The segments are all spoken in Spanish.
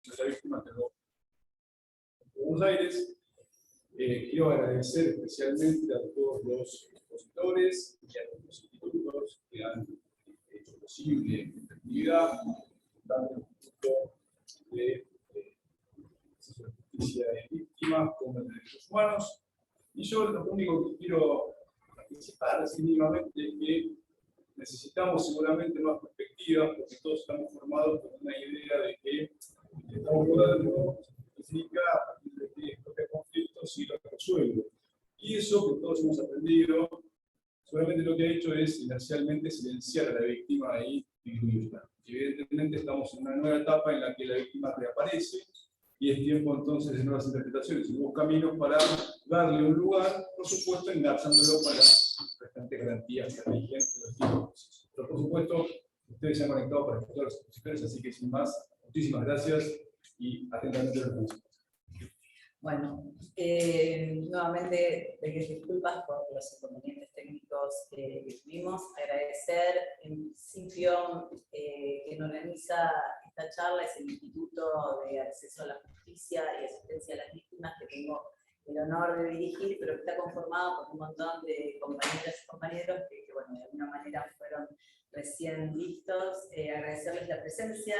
de la víctima quedó en Buenos Aires. Quiero agradecer especialmente a todos los expositores y a los institutos que han hecho posible esta actividad, tanto el Instituto de Justicia de Víctimas como el de Derechos Humanos. Y yo lo único que quiero participar así mínimamente es que necesitamos seguramente más perspectivas, porque todos estamos formados con una idea de que estamos modernos significa a partir de que escoge conflictos y los resuelve. Y eso que todos hemos aprendido, seguramente lo que ha hecho es inercialmente silenciar a la víctima y disminuirla. Evidentemente estamos en una nueva etapa en la que la víctima reaparece, y es tiempo entonces de nuevas interpretaciones y nuevos caminos para darle un lugar, por supuesto, engarzándolo para las restantes garantías que rigen los tiempos. Pero por supuesto, ustedes se han conectado para escuchar a los expositores, así que sin más, muchísimas gracias y atentamente los escucho. Bueno, nuevamente pedir disculpas por los inconvenientes técnicos que tuvimos. Agradecer en principio quien organiza esta charla es el Instituto de Acceso a la Justicia y Asistencia a las Víctimas, que tengo el honor de dirigir, pero que está conformado por un montón de compañeras y compañeros que bueno, de alguna manera fueron recién vistos. Agradecerles la presencia.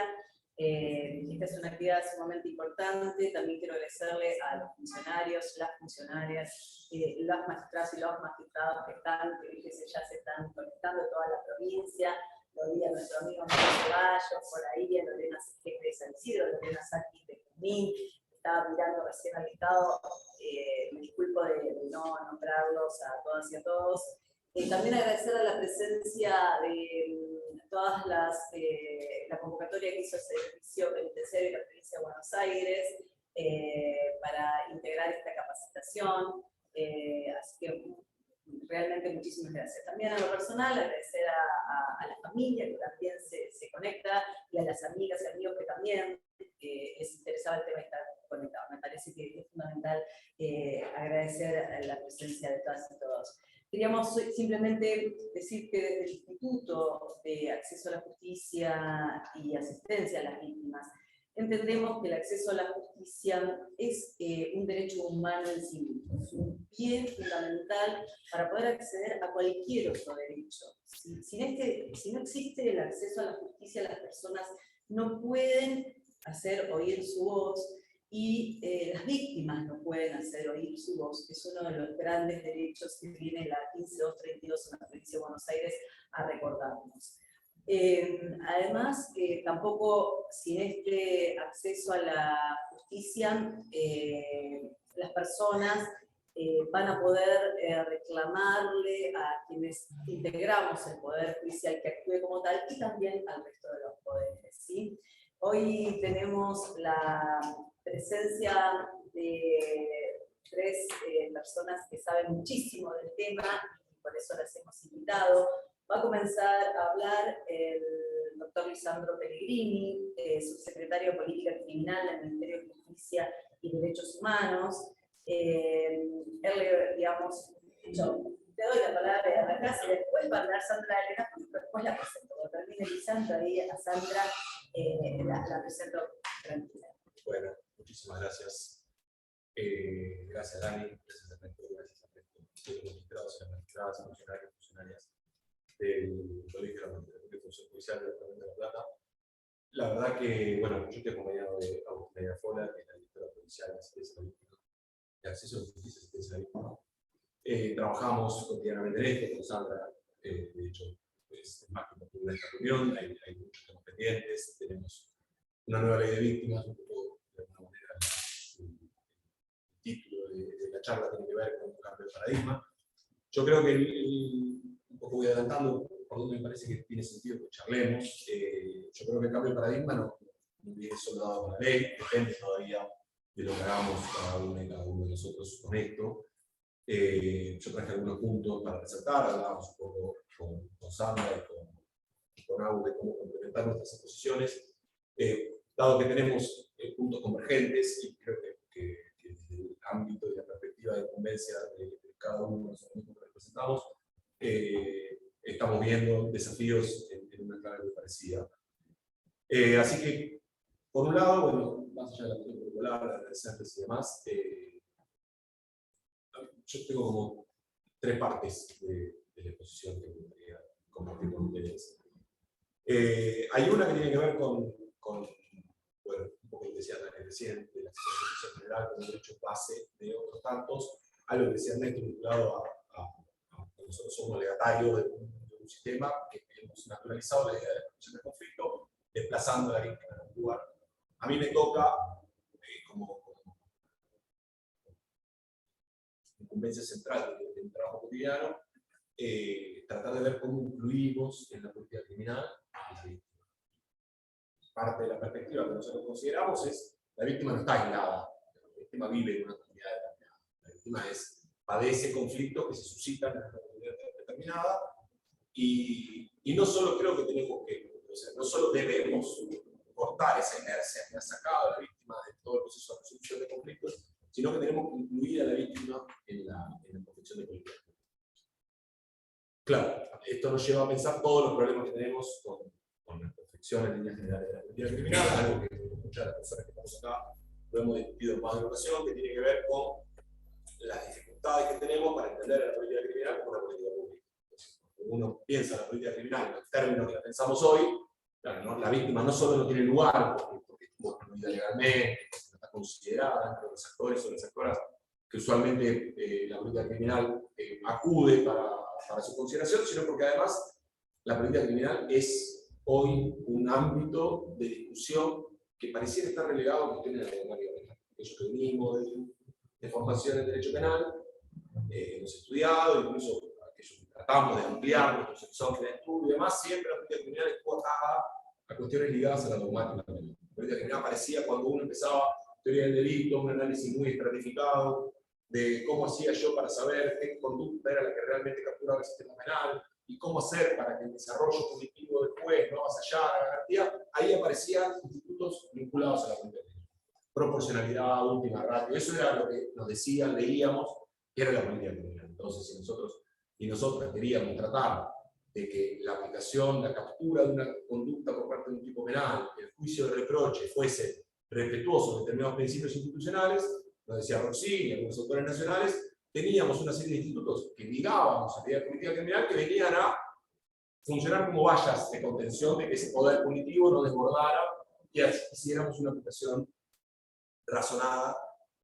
Esta es una actividad sumamente importante. También quiero agradecerle a los funcionarios, las funcionarias, los magistrados y los magistrados que están, que ya se están conectando toda la provincia. Lo vi a nuestro amigo Manuel Ceballos, por ahí, a Lorena Jefe de San Isidro, Lorena Sánchez de Junín. Estaba mirando recién al listado, me disculpo de no nombrarlos a todas y a todos. También agradecer a la presencia de todas la convocatoria que hizo el Servicio Penitenciario de la Provincia de Buenos Aires para integrar esta capacitación. Así que realmente muchísimas gracias. También a lo personal, agradecer a la familia que también se conecta, y a las amigas y amigos que también les interesaba el tema y estar conectados. Me parece que es fundamental agradecer la presencia de todas y todos. Queríamos simplemente decir que desde el Instituto de Acceso a la Justicia y Asistencia a las Víctimas, entendemos que el acceso a la justicia es un derecho humano en sí mismo, es un bien fundamental para poder acceder a cualquier otro derecho. Si no existe el acceso a la justicia, las personas no pueden hacer oír su voz, y las víctimas no pueden hacer oír su voz, que es uno de los grandes derechos que viene la 15232 en la provincia de Buenos Aires a recordarnos. Además, tampoco sin este acceso a la justicia, las personas van a poder reclamarle a quienes integramos el Poder Judicial que actúe como tal, y también al resto de los poderes, ¿sí? Hoy tenemos la presencia de tres personas que saben muchísimo del tema, y por eso las hemos invitado. Va a comenzar a hablar el doctor Lisandro Pellegrini, subsecretario de Política Criminal del Ministerio de Justicia y Derechos Humanos. Él, digamos, yo te doy la palabra de arrancar, y después va a hablar Sandra Elena, después la presento. Cuando termine Lisandro, ahí a Sandra la presento tranquila. Bueno, muchísimas gracias. Gracias, Dani. Gracias a todos, gracias a los magistrados, a las magistradas, funcionarios, funcionarias del Colegio de Función Judicial del Departamento de La Plata. La verdad que, bueno, yo estoy acompañado de Agustina Iafola, que es la directora provincial de Asistencia a la Víctima, de Acceso a la Justicia y Asistencia a la Víctima. Trabajamos cotidianamente en esto con Sandra, de hecho, es más que una esta reunión, hay muchos temas pendientes, tenemos una nueva ley de víctimas, un poco, de alguna manera, el título de la charla tiene que ver con un cambio de paradigma. Yo creo que un poco voy adelantando por donde me parece que tiene sentido que charlemos. Yo creo que el cambio de paradigma no viene solo dado con la ley, depende todavía de lo que hagamos cada uno de nosotros con esto. Yo traje algunos puntos para resaltar, hablábamos un poco con Sandra y con Agu de cómo complementar nuestras exposiciones. Dado que tenemos puntos convergentes, y creo que desde el ámbito y la perspectiva de convencia de cada uno de los organismos que representamos, estamos viendo desafíos en una clave muy parecida. Así que, por un lado, bueno, más allá de la cuestión curricular, de adolescentes y demás, yo tengo como 3 partes de la exposición que me gustaría compartir con ustedes. Hay una que tiene que ver con bueno, un poco lo que decía Dani recién, de la acceso general como derecho base de otros tantos, algo que decía Ernesto vinculado a nosotros somos legatarios de un sistema que hemos naturalizado la idea de la prevención del conflicto, desplazando a la víctima en un lugar. A mí me toca, como incumbencia central del trabajo cotidiano, tratar de ver cómo incluimos en la política criminal a la víctima. Parte de la perspectiva que nosotros consideramos es la víctima no está aislada, la víctima vive en una comunidad determinada. La víctima padece conflictos que se suscitan en una comunidad determinada y no solo creo que tenemos que, o sea, no solo debemos cortar esa inercia que ha sacado a la víctima de todo el proceso de resolución de conflictos, sino que tenemos que incluir a la víctima en la confección de política. Claro, esto nos lleva a pensar todos los problemas que tenemos con la confección en líneas generales de la política criminal, algo que muchas de las personas que estamos acá lo hemos discutido en más de una ocasión, que tiene que ver con las dificultades que tenemos para entender a la política criminal como una política pública. Entonces, cuando uno piensa en la política criminal en los términos que la pensamos hoy, claro, ¿no? La víctima no solo no tiene lugar porque estuvo excluida legalmente, porque no está considerada entre los actores o las actoras que usualmente la política criminal acude para su consideración, sino porque además la política criminal es hoy un ámbito de discusión que pareciera estar relegado a cuestiones de la memoria penal. Aquellos que venimos de formación en derecho penal, hemos estudiado, incluso aquellos que tratamos de ampliar nuestros horizontes de estudio y demás, siempre la política criminal es atada a cuestiones ligadas a la dogmática penal. La política criminal aparecía cuando uno empezaba teoría del delito, un análisis muy estratificado de cómo hacía yo para saber qué conducta era la que realmente capturaba el sistema penal, y cómo hacer para que el desarrollo cognitivo del juez no avasallara la garantía. Ahí aparecían institutos vinculados a la política criminal. Proporcionalidad, última ratio, eso era lo que nos decían, leíamos, que era la política criminal. Entonces, si nosotros y nosotras queríamos tratar de que la aplicación, la captura de una conducta por parte de un tipo penal, el juicio de reproche fuese respetuoso de determinados principios institucionales, nos decía Roxini y algunos autores nacionales, teníamos una serie de institutos que ligábamos a la idea de política criminal que venían a funcionar como vallas de contención de que ese poder punitivo no desbordara y hiciéramos una aplicación razonada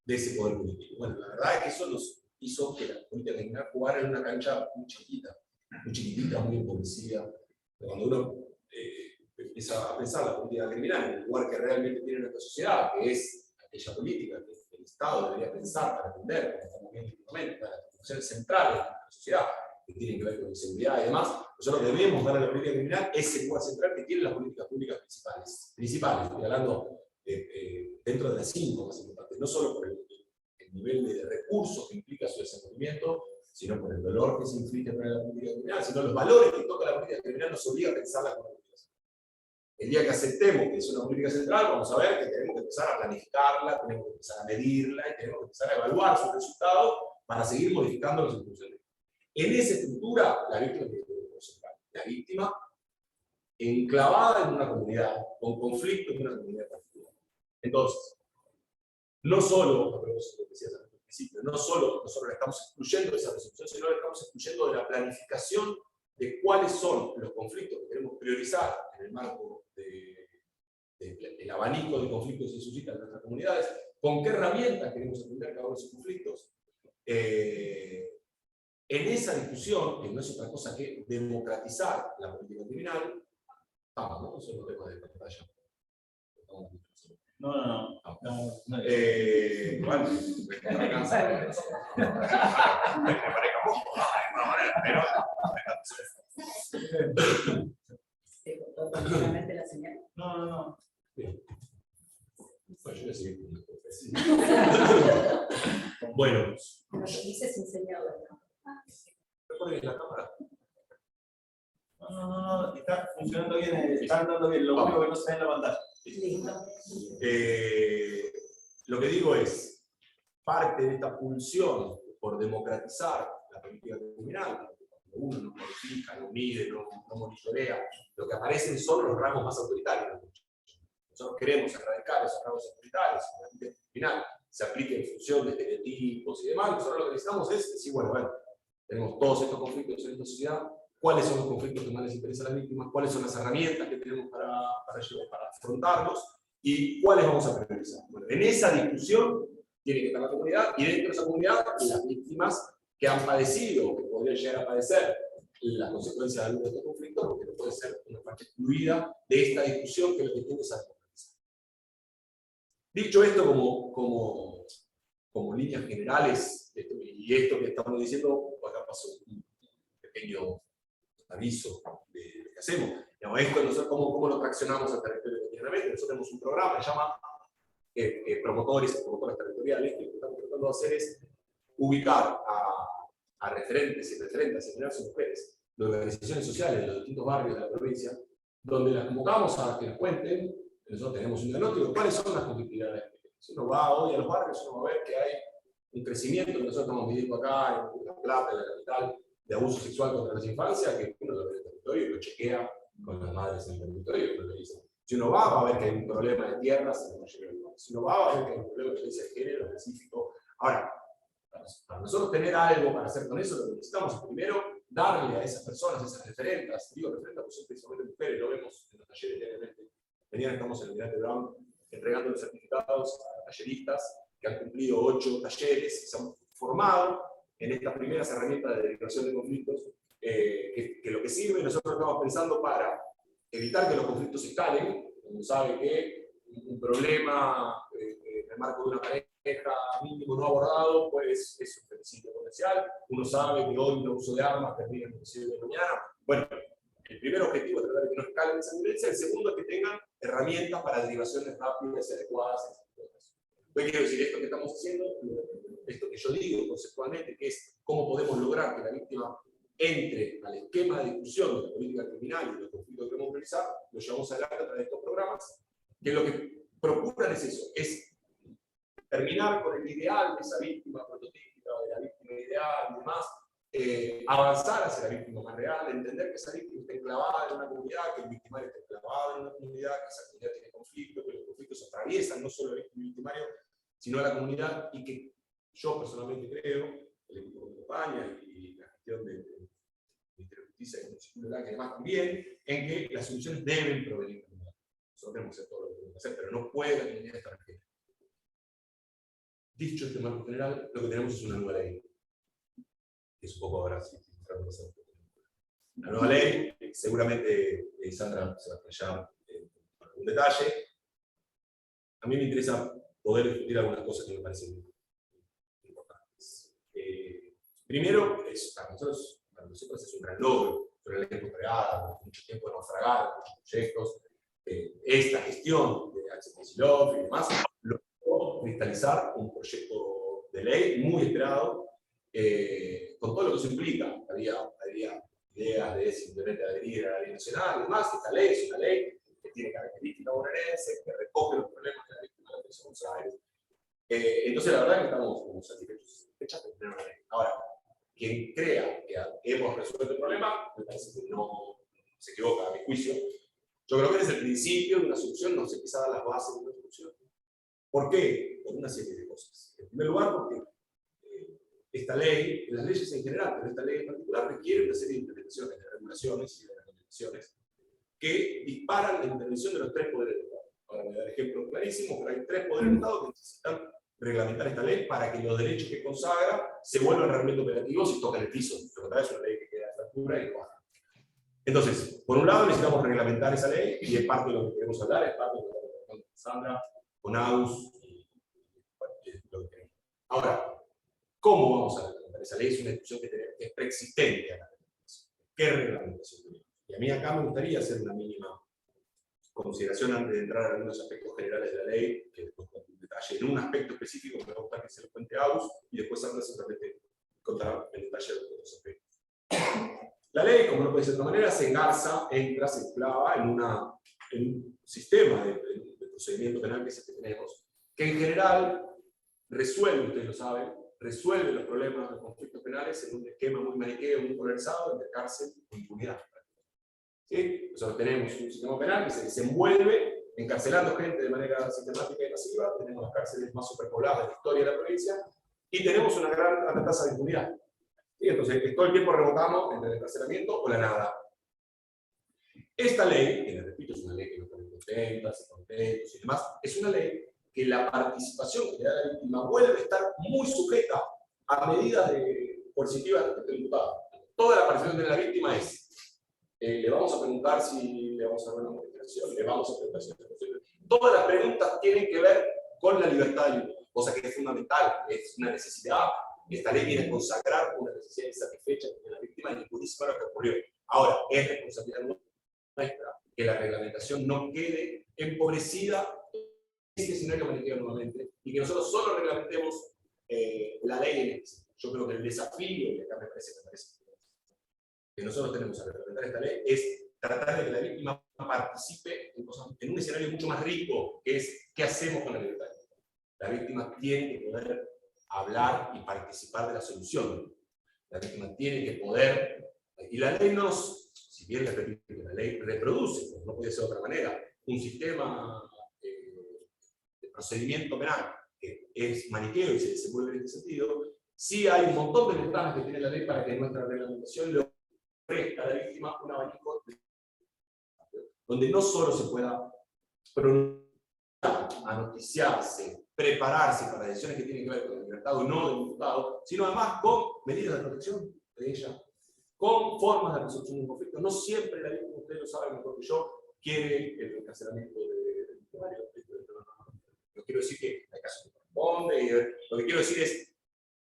de ese poder punitivo. Bueno, la verdad es que eso nos hizo que la política criminal jugara en una cancha muy chiquitita, muy empobrecida. Cuando uno empieza a pensar la política criminal en el lugar que realmente tiene nuestra sociedad, que es aquella política que el Estado debería pensar para atender, como estamos viendo últimamente, para las funciones centrales de nuestra sociedad, que tienen que ver con seguridad y demás, nosotros debemos dar a la política criminal ese lugar central que tienen las políticas públicas principales, estoy hablando dentro de las 5 más importantes, no solo por el nivel de recursos que implica su desenvolvimiento, sino por el dolor que se inflige para la política criminal, sino los valores que toca la política criminal nos obliga a pensarla como política central. El día que aceptemos que es una política central, vamos a ver que tenemos que empezar a planificarla, tenemos que empezar a medirla y tenemos que empezar a evaluar sus resultados para seguir modificando los instituciones. En esa estructura, la víctima tiene que ser central. La víctima enclavada en una comunidad, con conflictos en una comunidad particular. Entonces, no solo, a propósito de lo que decías al principio, no solo nosotros estamos excluyendo de esa resolución, sino que estamos excluyendo de la planificación de cuáles son los conflictos que queremos priorizar en el marco del abanico de conflictos que se suscitan en nuestras comunidades, con qué herramientas queremos atender cada uno de esos conflictos. En esa discusión, que no es otra cosa que democratizar la política criminal, ¿no? Eso es un tema de pantalla. No. Bueno, me alcanza. ¿Se cortó completamente la señal? No. Bien. Bueno, yo voy a seguir con el profe. Bueno. Lo que dice sin señal, ¿no? ¿Recuerden la cámara? No, está funcionando bien, está andando bien, lo único que no se ve en la pantalla. Listo. Lo que digo es, parte de esta pulsión por democratizar la política criminal, cuando uno no modifica, no mide, no monitorea, lo que aparecen son los ramos más autoritarios. nosotros queremos erradicar esos rasgos autoritarios, en el final se aplique en función de estereotipos y demás, nosotros lo que necesitamos es decir, bueno, tenemos todos estos conflictos en esta sociedad, cuáles son los conflictos que más les interesan a las víctimas, cuáles son las herramientas que tenemos para afrontarlos y cuáles vamos a priorizar. Bueno, en esa discusión tiene que estar la comunidad y dentro de esa comunidad las víctimas que han padecido o que podrían llegar a padecer las consecuencias de alguno de estos conflictos, porque no puede ser una parte excluida de esta discusión que lo que tiene es democratizar. Dicho esto como líneas generales, y esto que estamos diciendo, acá pasó un pequeño aviso de lo que hacemos. Digamos, esto nosotros cómo lo traccionamos al territorio cotidianamente. Nosotros tenemos un programa que se llama promotores y promotoras territoriales, que lo que estamos tratando de hacer es ubicar a referentes y referentes, en general son mujeres, de organizaciones sociales de los distintos barrios de la provincia, donde las convocamos a que nos cuenten. Nosotros tenemos un diagnóstico de cuáles son las conflictividades. Si uno va hoy a los barrios, uno va a ver que hay un crecimiento que nosotros estamos viviendo acá en La Plata, en la capital, de abuso sexual contra las infancias, que uno lo ve en el territorio y lo chequea con las madres en el territorio, y uno le dice. Si uno va a ver que hay un problema de tierras en la mayoría de los barrios. Si uno va a ver que hay un problema de violencia de género específico. Ahora, para nosotros tener algo para hacer con eso, lo que necesitamos es primero darle a esas personas, a esas referentas, digo referentas porque son principalmente mujeres, lo vemos en los talleres diariamente. Mañana estamos en el Almirante Brown entregando los certificados a talleristas que han cumplido 8 talleres, que se han formado en estas primeras herramientas de derivación de conflictos, que lo que sirve, nosotros estamos pensando para evitar que los conflictos escalen. Uno sabe que un problema en el marco de una pareja mínimo no abordado, pues es un femicidio potencial. Uno sabe que hoy el uso de armas termina en homicidio de mañana. Bueno, el primer objetivo es tratar de que no escalen esa violencia. El segundo es que tengan herramientas para derivaciones rápidas y adecuadas. ¿Qué quiero decir? Esto que estamos haciendo, esto que yo digo conceptualmente, que es cómo podemos lograr que la víctima entre al esquema de discusión de la política criminal y de los conflictos que queremos realizar, lo llevamos adelante a través de estos programas, que lo que procuran es eso, es terminar con el ideal de esa víctima prototípica, de la víctima ideal y demás, avanzar hacia la víctima más real, entender que esa víctima está enclavada en una comunidad, que el victimario está enclavado en una comunidad, que esa comunidad tiene conflictos, que los conflictos atraviesan no solo al víctima y victimario, sino a la comunidad, y que yo personalmente creo, el equipo de campaña y la gestión de Justicia y Municipalidad, que además también, en que las soluciones deben provenir de la comunidad. Nosotros tenemos que hacer todo lo que tenemos que hacer, pero no puede la comunidad estar ajena. Dicho este marco general, lo que tenemos es una nueva ley. Que es un poco ahora sí. La nueva ley, seguramente Sandra se va a explayar en algún detalle. A mí me interesa poder discutir algunas cosas que me parecen importantes. Primero, para nosotros es un gran logro, una ley postergada, mucho tiempo de naufragar, muchos proyectos. Esta gestión de Axel Kicillof y demás logró cristalizar un proyecto de ley muy esperado, con todo lo que eso implica. Había ideas de simplemente adherir a la ley nacional y demás. Esta ley es una ley que tiene características bonaerenses, que recoge los problemas de la víctima de la Provincia de Buenos Aires. Entonces, la verdad es que estamos satisfechos de tener una ley. Ahora, quien crea que hemos resuelto el problema, me parece que no se equivoca, a mi juicio. Yo creo que desde el principio de una solución no se empieza a dar las bases de una solución. ¿Por qué? Por una serie de cosas. En primer lugar, porque esta ley, las leyes en general, pero esta ley en particular, requiere una serie de implementaciones, de regulaciones y de reglamentaciones que disparan la intervención de los 3 poderes del Estado. Ahora me voy a dar ejemplos clarísimos, pero hay 3 poderes del Estado que necesitan reglamentar esta ley para que los derechos que consagra se vuelvan realmente operativos y toquen el piso. Lo contrario es una ley que queda a la altura y no baja. Entonces, por un lado necesitamos reglamentar esa ley, y es parte de lo que queremos hablar, es parte de lo que estamos tratando con Sandra, con AUS, y lo que queremos. Ahora, ¿cómo vamos a reglamentar esa ley? Es una discusión que es preexistente a la reglamentación. ¿Qué reglamentación tenemos? Y a mí acá me gustaría hacer una mínima consideración antes de entrar en algunos aspectos generales de la ley, que después con un detalle. En un aspecto específico me va a gustar que se lo cuente AUS, y después Sandra seguramente contará en detalle de otros aspectos. La ley, como no puede ser de otra manera, se engarza, entra, se enclava en un sistema de procedimiento penal que es el que tenemos, que en general resuelve, ustedes lo saben, resuelve los problemas de los conflictos penales en un esquema muy maniqueo, muy polarizado, entre cárcel e impunidad. ¿Sí? Nosotros tenemos un sistema penal que se desenvuelve encarcelando gente de manera sistemática y masiva, tenemos las cárceles más superpobladas de la historia de la provincia, y tenemos una gran alta tasa de impunidad. ¿Sí? Entonces, todo el tiempo revocamos entre el encarcelamiento o la nada. Esta ley, que les repito, es una ley que nos pone contentos y demás, es una ley que la participación que le da la víctima vuelve a estar muy sujeta a medidas coercitivas respecto al imputado. Toda la participación de la víctima es, le vamos a preguntar si le vamos a dar una modificación, le vamos a preguntar si es posible. Todas las preguntas tienen que ver con la libertad del imputado, cosa que es fundamental, es una necesidad. Esta ley viene a consagrar una necesidad insatisfecha de la víctima y impudísima lo que ocurrió. Ahora, es responsabilidad nuestra que la reglamentación no quede empobrecida en este escenario planteado nuevamente y que nosotros solo reglamentemos la ley en este. Yo creo que el desafío, y acá me parece que nosotros tenemos a reglamentar esta ley, es tratar de que la víctima participe en un escenario mucho más rico, que es ¿qué hacemos con la libertad? La víctima tiene que poder hablar y participar de la solución. La víctima tiene que poder, y la ley si bien les repito que la ley reproduce, como no puede ser de otra manera, un sistema de procedimiento penal que es maniqueo y se desenvuelve en este sentido, sí hay un montón de ventajas que tiene la ley para que nuestra reglamentación le ofrezca a la víctima un abanico donde no solo se pueda pronunciar, anoticiarse, prepararse para decisiones que tienen que ver con el libertad o no del imputado, sino además con medidas de protección de ella, con formas de resolución de un conflicto. No siempre la víctima, ustedes lo saben mejor que yo, quiere el encarcelamiento del victimario. No quiero decir que hay casos que corresponde, lo que quiero decir es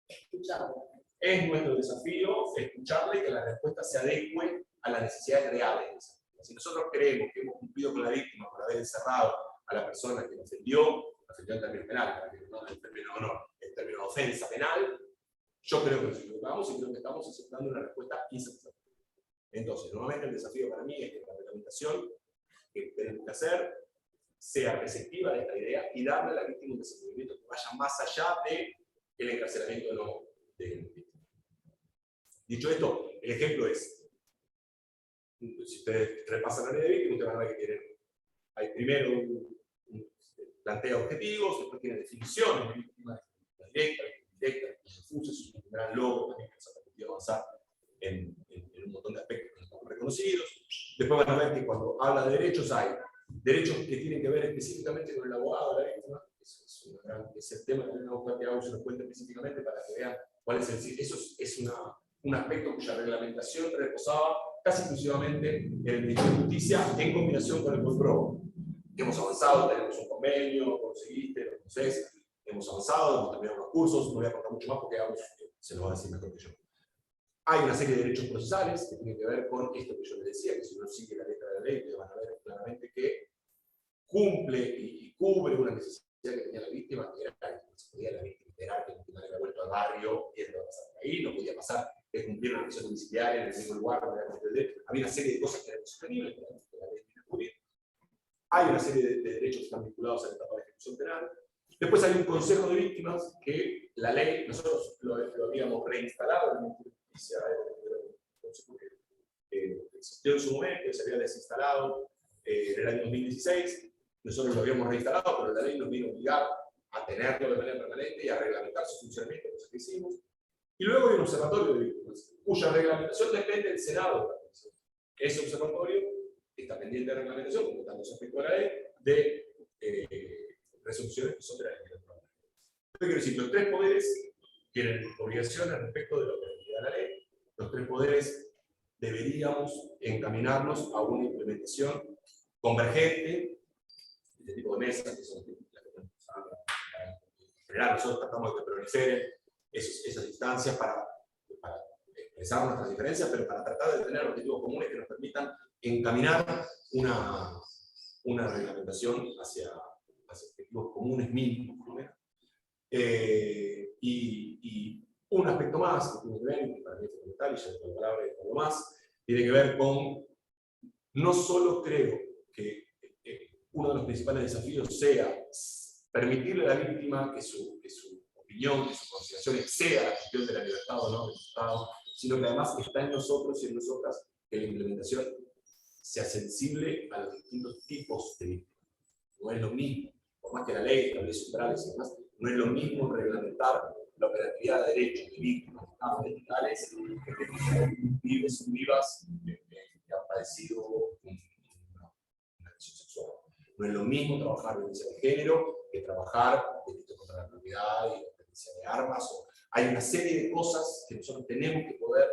escucharlo. Es nuestro desafío escucharle y que la respuesta se adecue a las necesidades reales. Si nosotros creemos que hemos cumplido con la víctima por haber encerrado a la persona que nos ofendió en términos penales, no en términos de honor, en términos de ofensa penal, yo creo que nos equivocamos y creo que estamos aceptando una respuesta insatisfactoria. Entonces, nuevamente el desafío para mí es que la reglamentación que tenemos que hacer sea receptiva de esta idea y darle a la víctima un desenvolvimiento que vaya más allá del encarcelamiento de la víctima. Dicho esto, el ejemplo es, si ustedes repasan la ley de víctima, ustedes van a ver que hay primero plantea objetivos, después tiene definiciones de víctimas directas, indirectas, difusas, es un gran logro también que nos ha permitido avanzar en un montón de aspectos que no estamos reconocidos. Después van a ver que cuando habla de derechos, hay derechos que tienen que ver específicamente con el abogado de la víctima, es el tema que tenemos que hacer una cuenta específicamente para que vean cuál es el. Eso es un aspecto cuya reglamentación reposaba casi exclusivamente en el Ministerio de Justicia en combinación con el COIPRO. Hemos avanzado, tenemos un convenio, lo conseguiste, lo conoces, hemos avanzado, hemos terminado los cursos, no voy a contar mucho más porque se lo va a decir mejor que yo. Hay una serie de derechos procesales que tienen que ver con esto que yo les decía, que si uno sigue la letra de la ley, ustedes van a ver claramente que cumple y cubre una necesidad que tenía la víctima, que era que se podía la víctima enterar que la víctima había vuelto al barrio, y eso va a pasar por ahí, no podía pasar de cumplir una prisión domiciliaria en el mismo lugar, había una serie de cosas que eran insostenibles, que la ley tiene que cubrir. Hay una serie de derechos que están vinculados a la etapa de ejecución penal. Después hay un consejo de víctimas que la ley, nosotros lo habíamos reinstalado en el Ministerio de Justicia, existió en su momento, se había desinstalado en el año 2016, nosotros lo habíamos reinstalado, pero la ley nos vino a obligar a tenerlo de manera permanente y a reglamentar su funcionamiento, cosa que hicimos. Y luego hay un observatorio de víctimas, cuya reglamentación depende del Senado de la Comisión. Ese observatorio está pendiente de reglamentación, como tanto se afectó a la ley, de resoluciones que son de la ley. Quiero decir, los tres poderes tienen obligaciones respecto de lo que da la ley. Los tres poderes deberíamos encaminarnos a una implementación convergente, este tipo de mesas, que son las que tenemos en general, nosotros tratamos de que proliferen esas instancias para expresar nuestras diferencias, pero para tratar de tener objetivos comunes que nos permitan encaminar una reglamentación hacia objetivos comunes mínimos, por lo menos. Y un aspecto más que tiene que ver, que para mí es fundamental, y ya tengo la palabra y todo más, tiene que ver con, no solo creo que uno de los principales desafíos sea permitirle a la víctima que su opinión, que su consideración exceda la gestión de la libertad o no del Estado, sino que además está en nosotros y en nosotras que la implementación sea sensible a los distintos tipos de víctimas. No es lo mismo, por más que la ley establece umbrales y demás, no es lo mismo reglamentar la operatividad de derechos de víctimas de legales que pibes y pibas que han padecido una agresión sexual. No es lo mismo trabajar violencia de género que trabajar delitos contra la propiedad y la tenencia de armas. Hay una serie de cosas que nosotros tenemos que poder.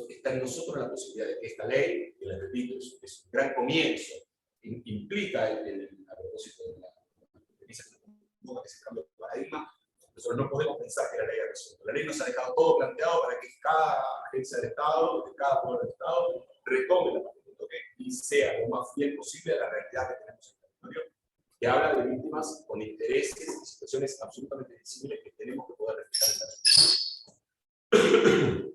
Está en nosotros la posibilidad de que esta ley, que les repito, es un gran comienzo, implica a propósito de la premisa que se cambia de paradigma. Nosotros no podemos pensar que la ley ha resuelto. La ley nos ha dejado todo planteado para que cada agencia del Estado, de cada pueblo del Estado, retome la parte que toque y sea lo más fiel posible a la realidad que tenemos en el territorio, que habla de víctimas con intereses y situaciones absolutamente visibles que tenemos que poder respetar en la ley.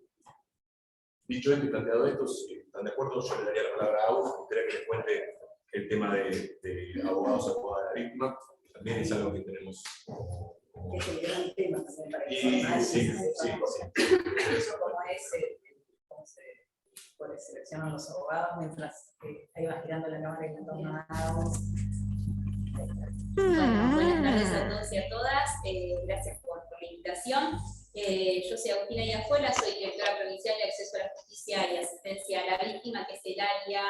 Dicho esto y planteado esto, si están de acuerdo, yo le daría la palabra a Agus, me gustaría que les cuente el tema de abogados abogadas de la víctima, que también es algo que tenemos. Es el gran tema también para que Sí. cómo se puede seleccionar los abogados mientras ahí vas girando la cámara y le tornamos. Bueno, buenas tardes a todos y a todas. Gracias por la invitación. Yo soy Agustina Iajuela, soy directora provincial de Acceso a la Justicia y Asistencia a la Víctima, que es el área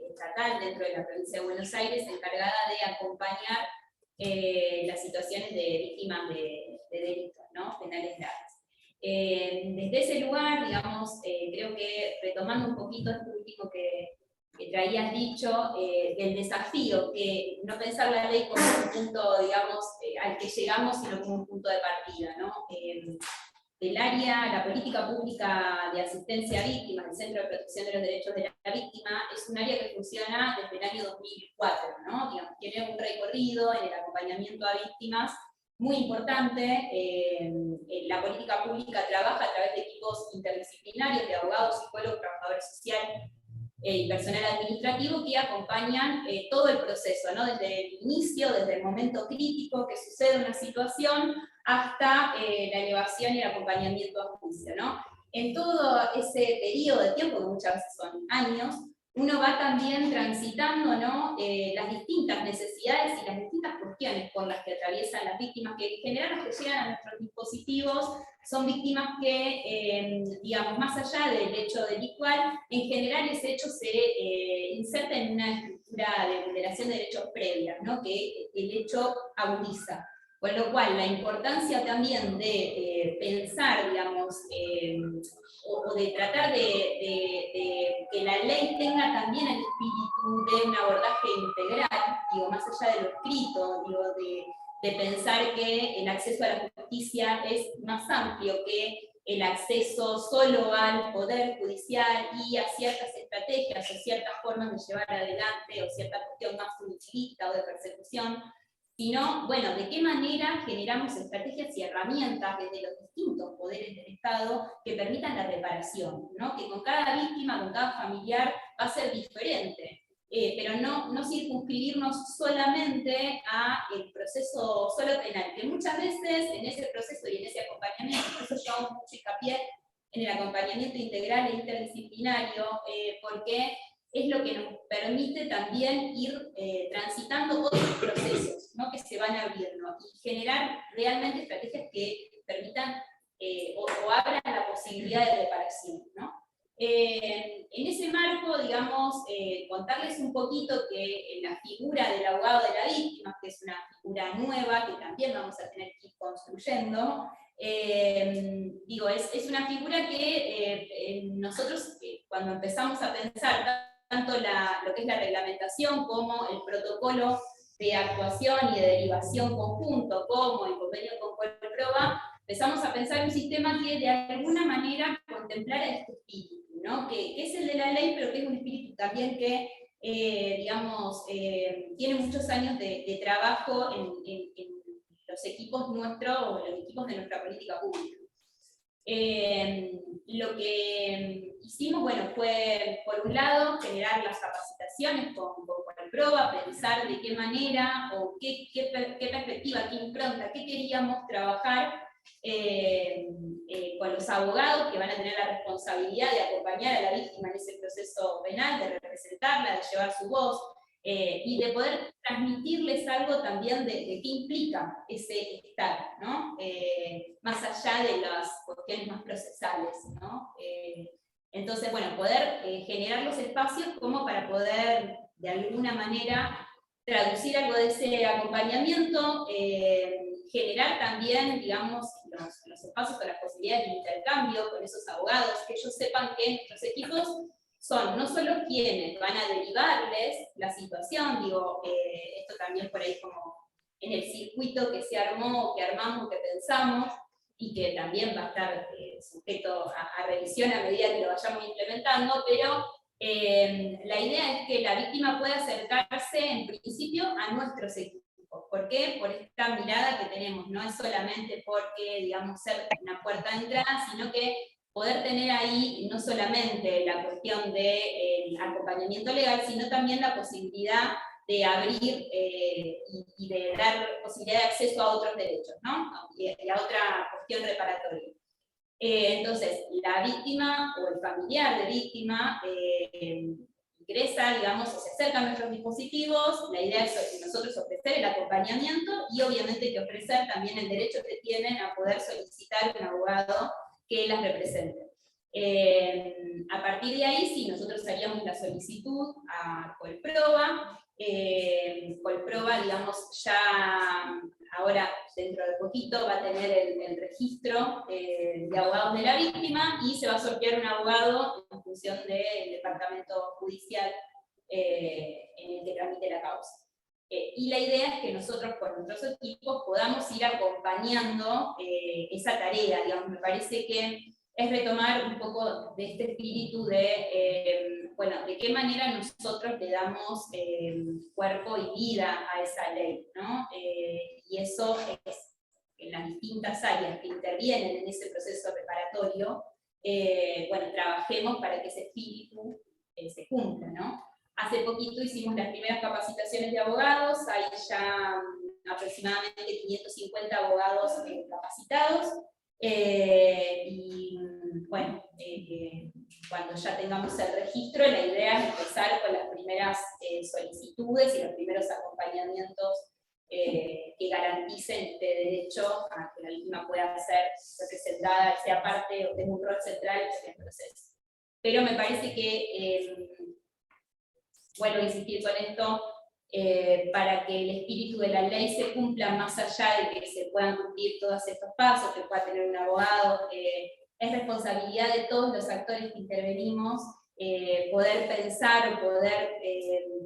estatal dentro de la provincia de Buenos Aires, encargada de acompañar las situaciones de víctimas de delitos, ¿no? Penales graves. Desde ese lugar, digamos, creo que retomando un poquito esto último que traías dicho, del desafío, que no pensar la ley como un punto, digamos, al que llegamos, sino como un punto de partida, ¿no? Del área, la política pública de asistencia a víctimas, el Centro de Protección de los Derechos de la Víctima, es un área que funciona desde el año 2004, ¿no? Digamos, tiene un recorrido en el acompañamiento a víctimas muy importante. La política pública trabaja a través de equipos interdisciplinarios de abogados, psicólogos, trabajadores sociales y personal administrativo que acompañan todo el proceso, ¿no? Desde el inicio, desde el momento crítico que sucede una situación, hasta la elevación y el acompañamiento a juicio, ¿no? En todo ese periodo de tiempo, que muchas veces son años, uno va también transitando, ¿no? Las distintas necesidades y las distintas cuestiones por las que atraviesan las víctimas, que en general las que llegan a nuestros dispositivos son víctimas que, digamos, más allá del hecho delictual, en general ese hecho se inserta en una estructura de vulneración de derechos previas, ¿no? Que el hecho agudiza. Con lo cual, la importancia también de pensar, digamos, o de tratar de que la ley tenga también el espíritu de un abordaje integral, digo, más allá de lo escrito, digo, de pensar que el acceso a la justicia es más amplio que el acceso solo al poder judicial y a ciertas estrategias o ciertas formas de llevar adelante o cierta cuestión más punitivista o de persecución, sino, bueno, de qué manera generamos estrategias y herramientas desde los distintos poderes del Estado que permitan la reparación, ¿no? Que con cada víctima, con cada familiar va a ser diferente, pero no circunscribirnos solamente a el proceso solo penal, que muchas veces en ese proceso y en ese acompañamiento, por eso yo hago mucho hincapié en el acompañamiento integral e interdisciplinario, porque es lo que nos permite también ir transitando otros procesos, ¿no? Que se van abriendo y generar realmente estrategias que permitan o abran la posibilidad de reparación, ¿no? En ese marco, digamos, contarles un poquito que la figura del abogado de la víctima, que es una figura nueva que también vamos a tener que ir construyendo, digo, es una figura que nosotros cuando empezamos a pensar tanto lo que es la reglamentación como el protocolo de actuación y de derivación conjunto, como el convenio con Colproba, empezamos a pensar un sistema que de alguna manera contemplara este espíritu, ¿no? Que es el de la ley, pero que es un espíritu también que, digamos, tiene muchos años de trabajo en los equipos nuestros, o los equipos de nuestra política pública. Lo que hicimos, bueno, fue, por un lado, generar las capacitaciones con Colproba, pensar de qué manera, o qué perspectiva, qué impronta, qué queríamos trabajar con los abogados que van a tener la responsabilidad de acompañar a la víctima en ese proceso penal, de representarla, de llevar su voz. y de poder transmitirles algo también de qué implica ese estar, ¿no? Más allá de las cuestiones más procesales, ¿no? Entonces, bueno, poder generar los espacios como para poder, de alguna manera, traducir algo de ese acompañamiento, generar también, digamos, los espacios o las posibilidades de intercambio con esos abogados, que ellos sepan que nuestros equipos son no solo quienes van a derivarles la situación, digo, esto también por ahí como en el circuito que se armó, que armamos, que pensamos, y que también va a estar sujeto a revisión a medida que lo vayamos implementando, pero la idea es que la víctima pueda acercarse en principio a nuestros equipos. ¿Por qué? Por esta mirada que tenemos, no es solamente porque, digamos, ser una puerta de entrada, sino que poder tener ahí no solamente la cuestión del acompañamiento legal, sino también la posibilidad de abrir y de dar posibilidad de acceso a otros derechos, ¿no? Y a otra cuestión reparatoria. Entonces, la víctima o el familiar de víctima ingresa, digamos, o se acerca a nuestros dispositivos. La idea es nosotros ofrecer el acompañamiento y obviamente que ofrecer también el derecho que tienen a poder solicitar un abogado que las represente. A partir de ahí, sí, nosotros haríamos la solicitud a Colproba. Colproba, digamos, ya ahora, dentro de poquito, va a tener el registro de abogados de la víctima y se va a sortear un abogado en función del departamento judicial en el que tramite la causa. Y la idea es que nosotros con nuestros equipos podamos ir acompañando esa tarea, digamos, me parece que es retomar un poco de este espíritu de, bueno, de qué manera nosotros le damos cuerpo y vida a esa ley, ¿no? Y eso es en las distintas áreas que intervienen en ese proceso reparatorio, bueno, trabajemos para que ese espíritu se cumpla, ¿no? Hace poquito hicimos las primeras capacitaciones de abogados, hay ya aproximadamente 550 abogados capacitados, y bueno, cuando ya tengamos el registro, la idea es empezar con las primeras solicitudes y los primeros acompañamientos que garanticen este derecho a que la víctima pueda ser representada, sea parte o tenga un rol central en el proceso. Pero me parece que, vuelvo a insistir con esto, para que el espíritu de la ley se cumpla más allá de que se puedan cumplir todos estos pasos, que pueda tener un abogado, es responsabilidad de todos los actores que intervenimos poder pensar o poder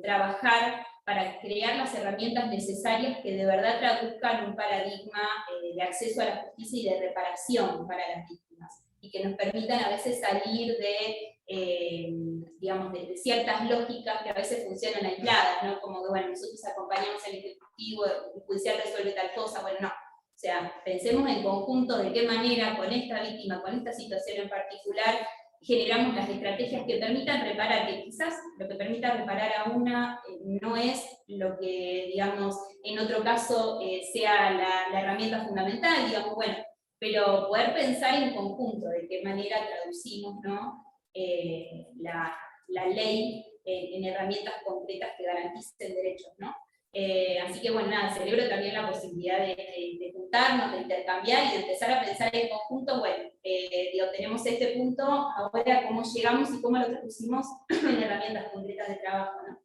trabajar para crear las herramientas necesarias que de verdad traduzcan un paradigma de acceso a la justicia y de reparación para las víctimas, y que nos permitan a veces salir de digamos, de ciertas lógicas que a veces funcionan aisladas, ¿no? Como que, bueno, nosotros acompañamos al Ejecutivo, el Judicial resuelve tal cosa, bueno, no. O sea, pensemos en conjunto de qué manera con esta víctima, con esta situación en particular, generamos las estrategias que permitan reparar, que quizás lo que permita reparar a una no es lo que, digamos, en otro caso sea la herramienta fundamental, digamos, bueno, pero poder pensar en conjunto de qué manera traducimos, ¿no? La ley en herramientas concretas que garanticen derechos, ¿no? Así que bueno, nada, celebro también la posibilidad de juntarnos, de intercambiar y de empezar a pensar en conjunto, bueno, digo, tenemos este punto, ahora cómo llegamos y cómo lo traducimos en herramientas concretas de trabajo, ¿no?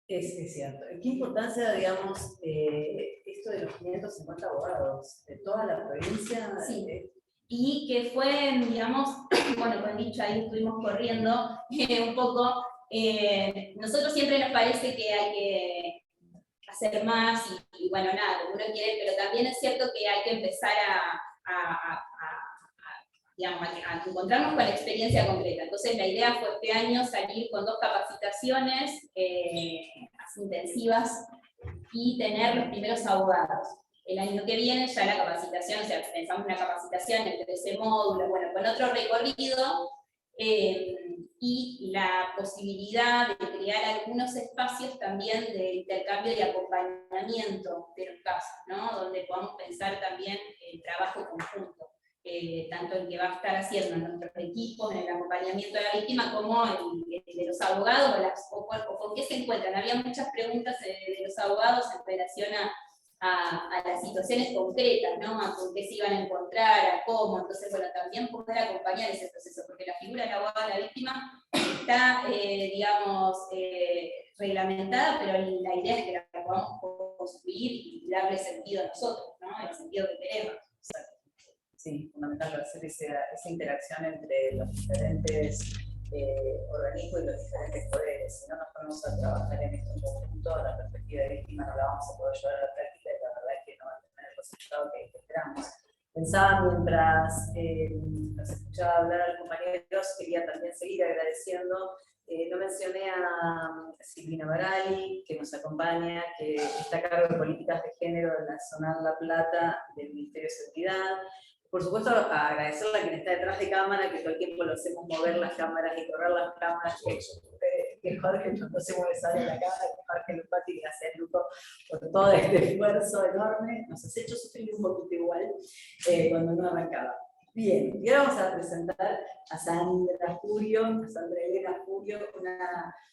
Es cierto. ¿Qué importancia, digamos, esto de los 550 abogados de toda la provincia? Sí. Y que fue, digamos, bueno, con dicho ahí estuvimos corriendo un poco, nosotros siempre nos parece que hay que hacer más y bueno, nada, como uno quiere, pero también es cierto que hay que empezar digamos, a encontrarnos con la experiencia concreta. Entonces la idea fue este año salir con 2 capacitaciones así intensivas y tener los primeros abogados. El año que viene ya la capacitación, o sea, pensamos una capacitación en 13 módulos, bueno, con otro recorrido, y la posibilidad de crear algunos espacios también de intercambio y acompañamiento de los casos, ¿no? Donde podamos pensar también el trabajo conjunto, tanto el que va a estar haciendo nuestros equipos en el acompañamiento de la víctima como el de los abogados o con qué se encuentran. Había muchas preguntas de los abogados en relación a las situaciones concretas, ¿no? A con qué se iban a encontrar, a cómo. Entonces, bueno, también poder acompañar ese proceso, porque la figura del abogado de la víctima está, digamos, reglamentada, pero la idea es que la podamos construir y darle sentido a nosotros, ¿no? El sentido que queremos. Sí, fundamental hacer esa interacción entre los diferentes organismos y los diferentes poderes. Si no nos ponemos a trabajar en esto en conjunto, la perspectiva de víctima no la vamos a poder llevar a la práctica y la verdad es que no va a tener el resultado que esperamos. Pensaba mientras los escuchaba hablar a los compañeros, quería también seguir agradeciendo. No mencioné a Silvina Barali, que nos acompaña, que está a cargo de políticas de género en la zona La Plata del Ministerio de Seguridad. Por supuesto, a agradecerle a quien está detrás de cámara, que todo el tiempo lo hacemos mover las cámaras y correr las cámaras, que Jorge no se mueve sale la cámara, que Jorge Lupati y hace Luco por todo este esfuerzo enorme. Nos has hecho sufrir un poquito igual cuando no arrancaba. Bien, y ahora vamos a presentar a Sandra Elena Furio,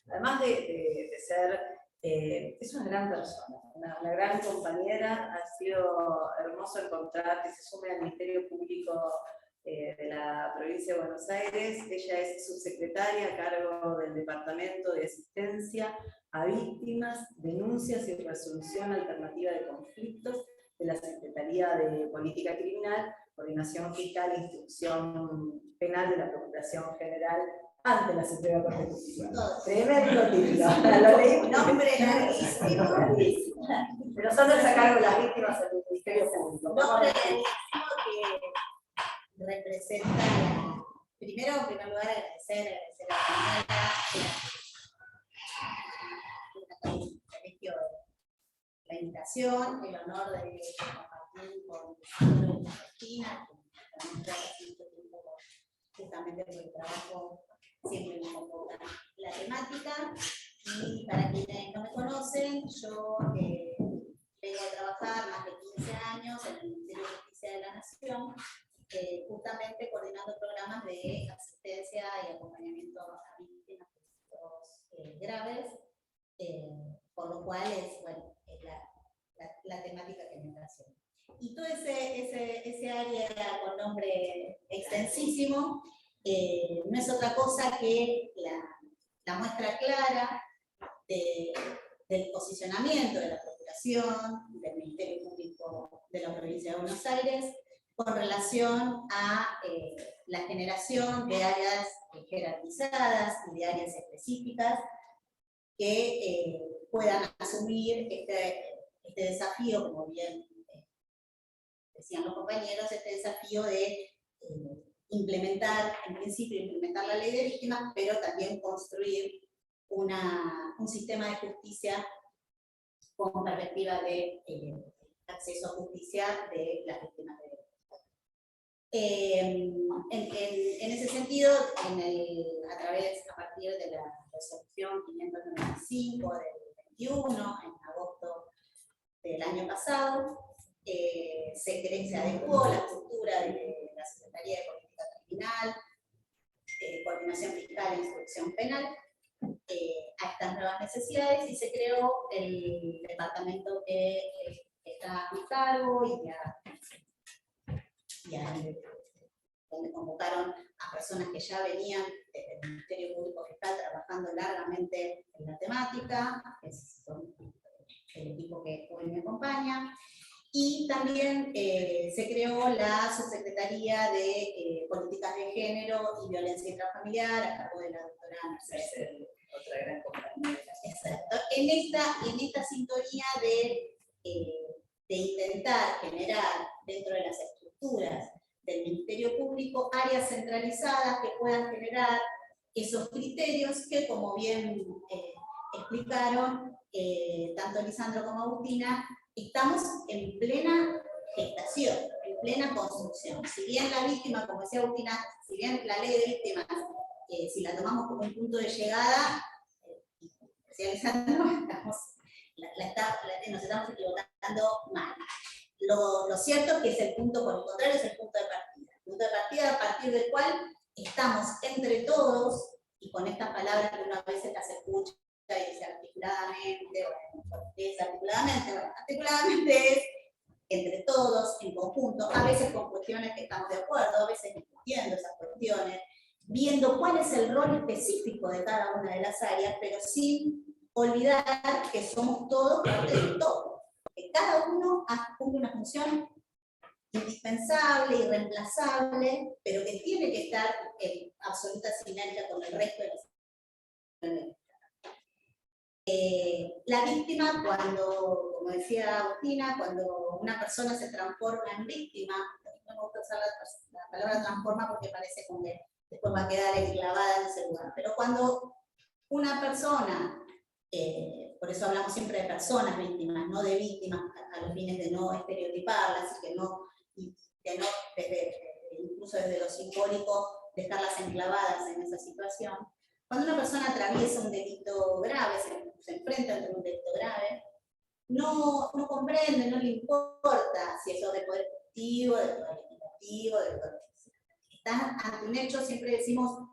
además de ser, es una gran persona, una gran compañera. Ha sido hermoso encontrar que se sume al Ministerio Público de la provincia de Buenos Aires. Ella es subsecretaria a cargo del Departamento de Asistencia a Víctimas, Denuncias y Resolución Alternativa de Conflictos de la Secretaría de Política Criminal, Coordinación Fiscal e Instrucción Penal de la Procuración General ante la Suprema Corte de Justicia. Tremendo título. Lo leí. Nombre larguísimo. Pero son de sacar las víctimas del Ministerio Público. Nombre larguísimo que representa, primero, en primer lugar, agradecer a la colegio la invitación, el honor de compartir con Cristina, que también hace mucho tiempo, justamente por el trabajo, siempre me convoca la temática. Y para quienes no me conocen, yo vengo a trabajar más de 15 años en el Ministerio de Justicia de la Nación, justamente coordinando programas de asistencia y acompañamiento a víctimas de delitos graves, por lo cual es, bueno, la temática que me apasiona. Y todo ese área con nombre extensísimo no es otra cosa que la muestra clara del posicionamiento de la Procuración, del Ministerio Público de la Provincia de Buenos Aires, con relación a la generación de áreas jerarquizadas y de áreas específicas que puedan asumir este desafío, como bien decían los compañeros, este desafío de implementar, en principio implementar la ley de víctimas, pero también construir un sistema de justicia con perspectiva de acceso a justicia de las víctimas de en ese sentido, a partir de la resolución 595 del 21, en agosto del año pasado, se adecuó la estructura de la Secretaría de Política Criminal, Coordinación Fiscal e Instrucción Penal, a estas nuevas necesidades, y se creó el departamento que está a mi cargo y donde convocaron a personas que ya venían desde el Ministerio Público Fiscal trabajando largamente en la temática, que son el equipo que hoy me acompaña. Y también se creó la Subsecretaría de Políticas de Género y Violencia Intrafamiliar, a cargo de la doctora Mercedes. Otra gran compañera. Exacto. En esta sintonía de intentar generar dentro de las estructuras del Ministerio Público áreas centralizadas que puedan generar esos criterios que, como bien explicaron tanto Lisandro como Agustina, estamos en plena gestación, en plena construcción. Si bien la víctima, como decía Agustina, si bien la ley de víctimas, si la tomamos como un punto de llegada, decía Lisandro, nos estamos equivocando mal. Lo cierto es que es el punto, por el contrario, es el punto de partida. El punto de partida a partir del cual estamos entre todos y con estas palabras que uno a veces las escucha y dice articuladamente, bueno, articuladamente es entre todos, en conjunto, a veces con cuestiones que estamos de acuerdo, a veces discutiendo esas cuestiones, viendo cuál es el rol específico de cada una de las áreas, pero sin olvidar que somos todos parte del todo, que cada uno cumple una función indispensable, irreemplazable, pero que tiene que estar en absoluta sinergia con el resto de las funciones. La víctima, cuando, como decía Agustina, cuando una persona se transforma en víctima, no me gusta usar la palabra transforma porque parece como que después va a quedar enclavada en ese lugar, pero cuando una persona, por eso hablamos siempre de personas víctimas, no de víctimas, a los fines de no estereotiparlas y que no incluso desde lo simbólico, dejarlas enclavadas en esa situación. Cuando una persona atraviesa un delito grave, se enfrenta ante un delito grave, no comprende, no le importa si eso es de poder ejecutivo, de poder legislativo, de poder judicial. Están ante un hecho, siempre decimos,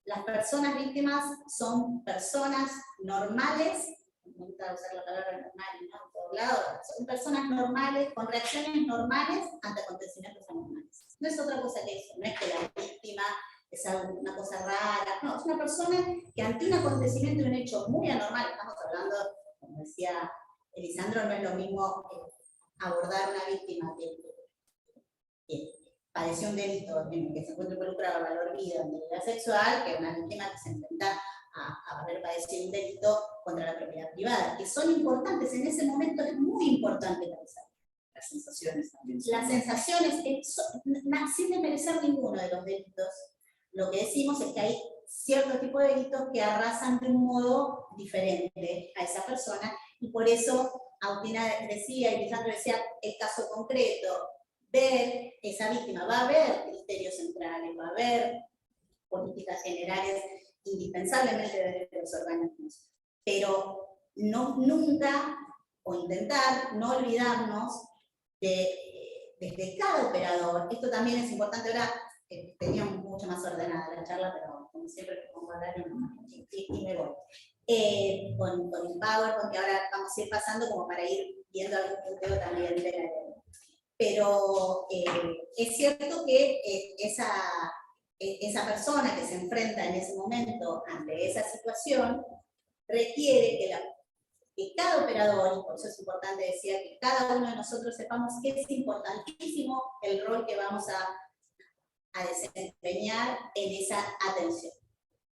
las personas víctimas son personas normales, me gusta usar la palabra normal, ¿no? En todos lados, son personas normales, con reacciones normales ante acontecimientos anormales. No es otra cosa que eso, no es que la víctima es una cosa rara, no, es una persona que ante un acontecimiento y un hecho muy anormal, estamos hablando, como decía Elisandro, no es lo mismo abordar una víctima que padeció un delito en el que se encuentra involucrado el valor vida en integridad sexual, que una víctima que se enfrenta a haber padecido un delito contra la propiedad privada, que son importantes, en ese momento es muy importante pensar. Las sensaciones también. Las sensaciones, sin desmerecer ninguno de los delitos, lo que decimos es que hay cierto tipo de delitos que arrasan de un modo diferente a esa persona, y por eso Agustina decía, y Lisandro decía, el caso concreto, ver esa víctima, va a haber criterios centrales, va a haber políticas generales indispensablemente desde los organismos, pero nunca, o intentar no olvidarnos desde cada operador. Esto también es importante. Ahora teníamos mucho más ordenada la charla, pero como siempre pongo a hablar y me voy. Con el PowerPoint, que ahora vamos a ir pasando como para ir viendo algún punteo también de la ley. Pero es cierto que esa persona que se enfrenta en ese momento ante esa situación requiere que cada operador, y por eso es importante decir que cada uno de nosotros sepamos que es importantísimo el rol que vamos a desempeñar en esa atención.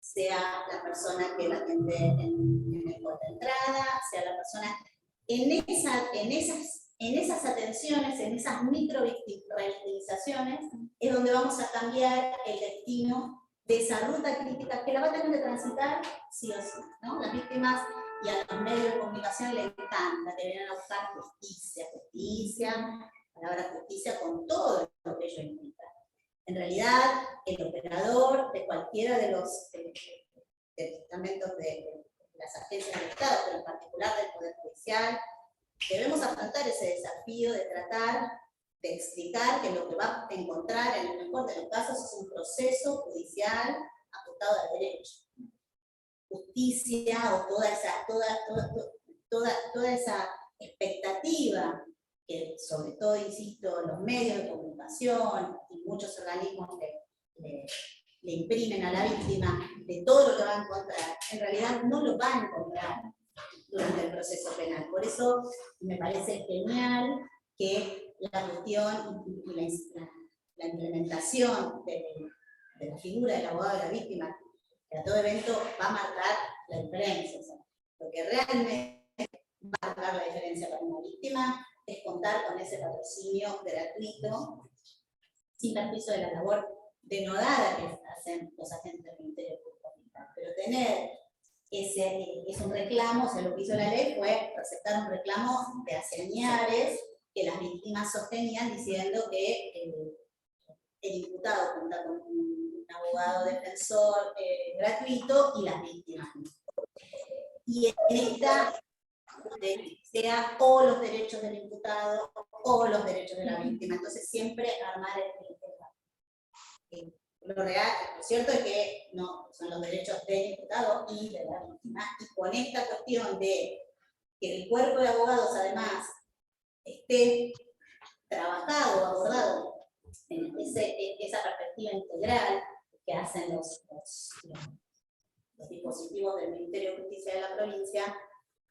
Sea la persona que la atiende en el puerto de entrada, sea la persona en esas atenciones, en esas micro-revictimizaciones, es donde vamos a cambiar el destino de esa ruta crítica que la va a tener que transitar sí o sí, ¿no? Las víctimas y a los medios de comunicación les encanta que vienen a buscar justicia, palabra justicia con todo lo que ello implica. En realidad, el operador de cualquiera de los estamentos de las agencias del Estado, pero en particular del Poder Judicial, debemos afrontar ese desafío de tratar de explicar que lo que va a encontrar en el mejor de los casos es un proceso judicial apuntado al derecho. Justicia o toda esa expectativa que, sobre todo, insisto, los medios de comunicación y muchos organismos le imprimen a la víctima de todo lo que va a encontrar, en realidad no lo va a encontrar durante el proceso penal. Por eso me parece genial que la cuestión y la implementación de la figura del abogado de la víctima, que a todo evento va a marcar la diferencia. O sea, lo que realmente va a marcar la diferencia para una víctima es contar con ese patrocinio gratuito, sin perjuicio de la labor denodada que hacen los agentes del Ministerio Público. Pero tener es un reclamo, o sea, lo que hizo la ley fue presentar un reclamo de hace años que las víctimas sostenían diciendo que el imputado cuenta con un abogado defensor gratuito y las víctimas no. Y en esta sea o los derechos del imputado o los derechos de la víctima. Entonces siempre armar lo cierto es que no son los derechos del imputado y de la víctima, y con esta cuestión de que el cuerpo de abogados además esté trabajado, abordado en esa perspectiva integral que hacen los dispositivos del Ministerio de Justicia de la provincia,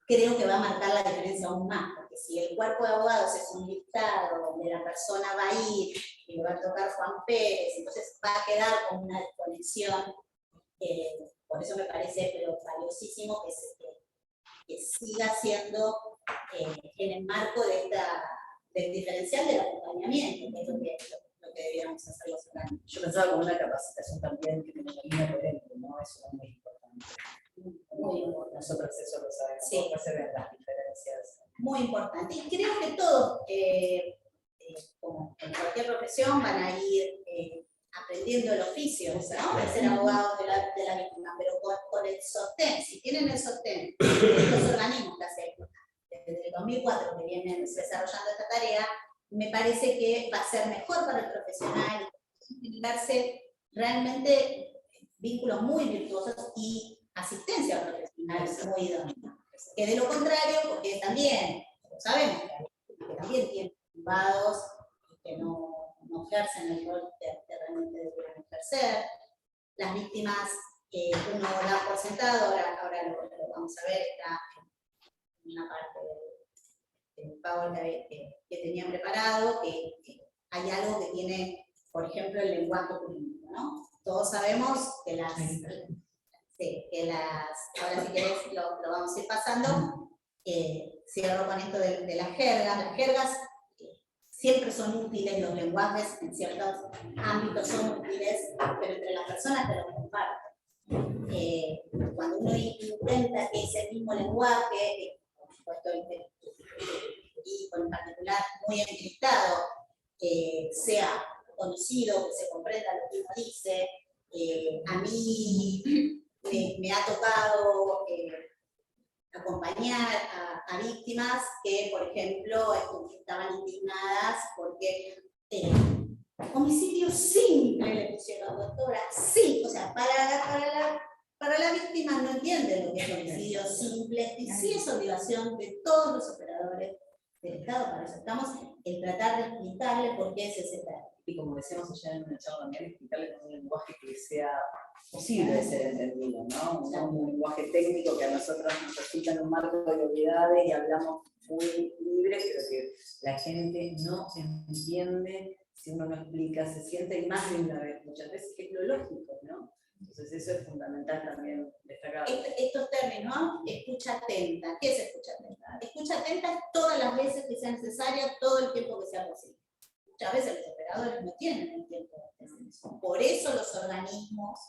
creo que va a marcar la diferencia aún más, porque si el cuerpo de abogados es un listado donde la persona va a ir y le va a tocar Juan Pérez, entonces va a quedar con una desconexión, por eso me parece pero valiosísimo que siga siendo en el marco del diferencial del acompañamiento, que es lo que debiéramos hacer los organismos. Yo pensaba con una capacitación también que me línea coherente, ¿no? Eso es muy importante. Muy importante. Nosotros eso lo sabemos, Sí. cómo se ven las diferencias. Muy importante. Y creo que todos, como en cualquier profesión, van a ir aprendiendo el oficio, ¿no? De ser abogados de la víctima, pero con el sostén, si tienen el sostén, los organismos que hacen desde el 2004 que vienen desarrollando esta tarea, me parece que va a ser mejor para el profesional y darse realmente vínculos muy virtuosos y asistencia profesional muy idónea. Que de lo contrario, porque también, sabemos que también tienen privados que no ejercen el rol que realmente deberían ejercer. Las víctimas que uno da por sentado, ahora lo vamos a ver, está en una parte del PowerPoint que tenía preparado, que hay algo que tiene, por ejemplo, el lenguaje jurídico, ¿no? Todos sabemos que ahora si querés lo vamos a ir pasando, cierro con esto de las jergas siempre son útiles, los lenguajes en ciertos ámbitos son útiles, pero entre las personas que los comparten. Cuando uno intenta que ese mismo lenguaje, por supuesto, y en particular muy encriptado, sea conocido, que se comprenda lo que uno dice, a mí me ha tocado acompañar a víctimas que, por ejemplo, estaban indignadas porque homicidio simple le pusieron, doctora, sí, o sea, para la víctima no entiende lo que es homicidio simple, y sí es obligación de todos los operadores del Estado, para eso estamos, en tratar de explicarle por qué es ese término. Y como decíamos ayer en una charla también, explicarle con un lenguaje que sea posible de ser entendido, ¿no? Un lenguaje técnico que a nosotros nos resulta en un marco de obviedades y hablamos muy libre, pero que la gente no entiende si uno no explica, se siente, y más de una vez, muchas veces, que es lo lógico, ¿no? Entonces eso es fundamental también destacar. Estos términos, ¿no? Escucha atenta. ¿Qué es escucha atenta? Escucha atenta todas las veces que sea necesaria, todo el tiempo que sea posible. Muchas veces los operadores no tienen el tiempo de hacer eso. Por eso los organismos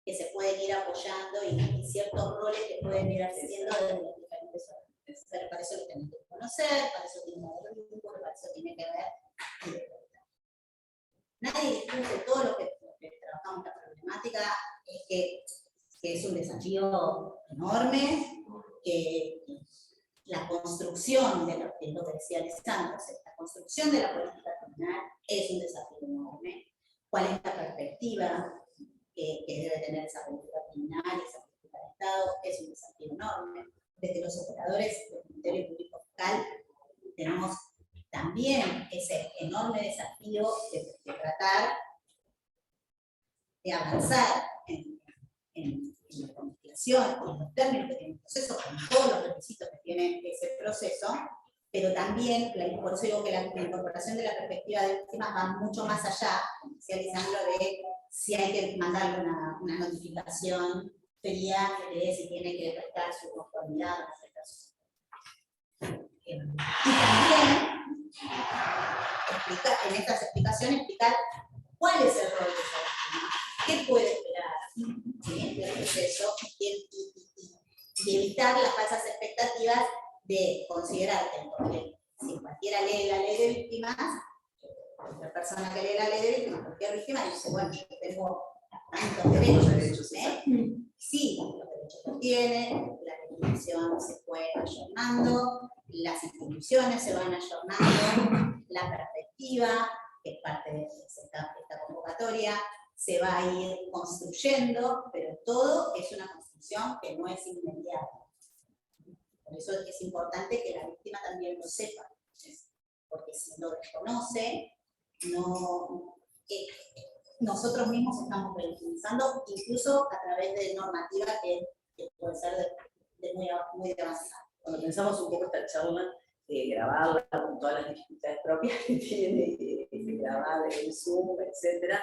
que se pueden ir apoyando y ciertos roles que pueden ir haciendo desde los diferentes organismos. Pero para eso lo tienen que conocer, para eso tiene que haber vínculo, para eso tiene que haber. Nadie discute todo lo que trabajamos la problemática, es que es un desafío enorme, que la construcción de lo que decía Alessandro, la construcción de la política criminal es un desafío enorme. ¿Cuál es la perspectiva que debe tener esa política criminal, esa política de Estado? Es un desafío enorme. Desde los operadores del Ministerio Público Fiscal tenemos también ese enorme desafío de tratar de avanzar en la investigación, en los términos que tiene el proceso, con todos los requisitos que tiene ese proceso, pero también, por eso digo que la incorporación de la perspectiva de víctimas va mucho más allá, como decía Lisandro, de si hay que mandarle una notificación fría de si tiene que prestar su conformidad o no prestar su conformidad. Y también en estas explicaciones explicar cuál es el rol de esa víctima, qué puede esperar del proceso y evitar las falsas expectativas de considerar que si cualquiera lee la ley de víctimas, la persona que lee la ley de víctimas, cualquier víctima dice, bueno, yo tengo tantos derechos, sí, los derechos los tiene, la legislación se fue ayornando, las instituciones se van ayornando, la perspectiva, que es parte de esta convocatoria, se va a ir construyendo, pero todo es una construcción que no es inmediata. Por eso es importante que la víctima también lo sepa, porque si lo desconoce, nosotros mismos estamos revictimizando, incluso a través de normativa que puede ser de muy avanzada. Cuando pensamos un poco esta charla, grabarla con todas las dificultades propias que tiene, grabar en Zoom, etc.,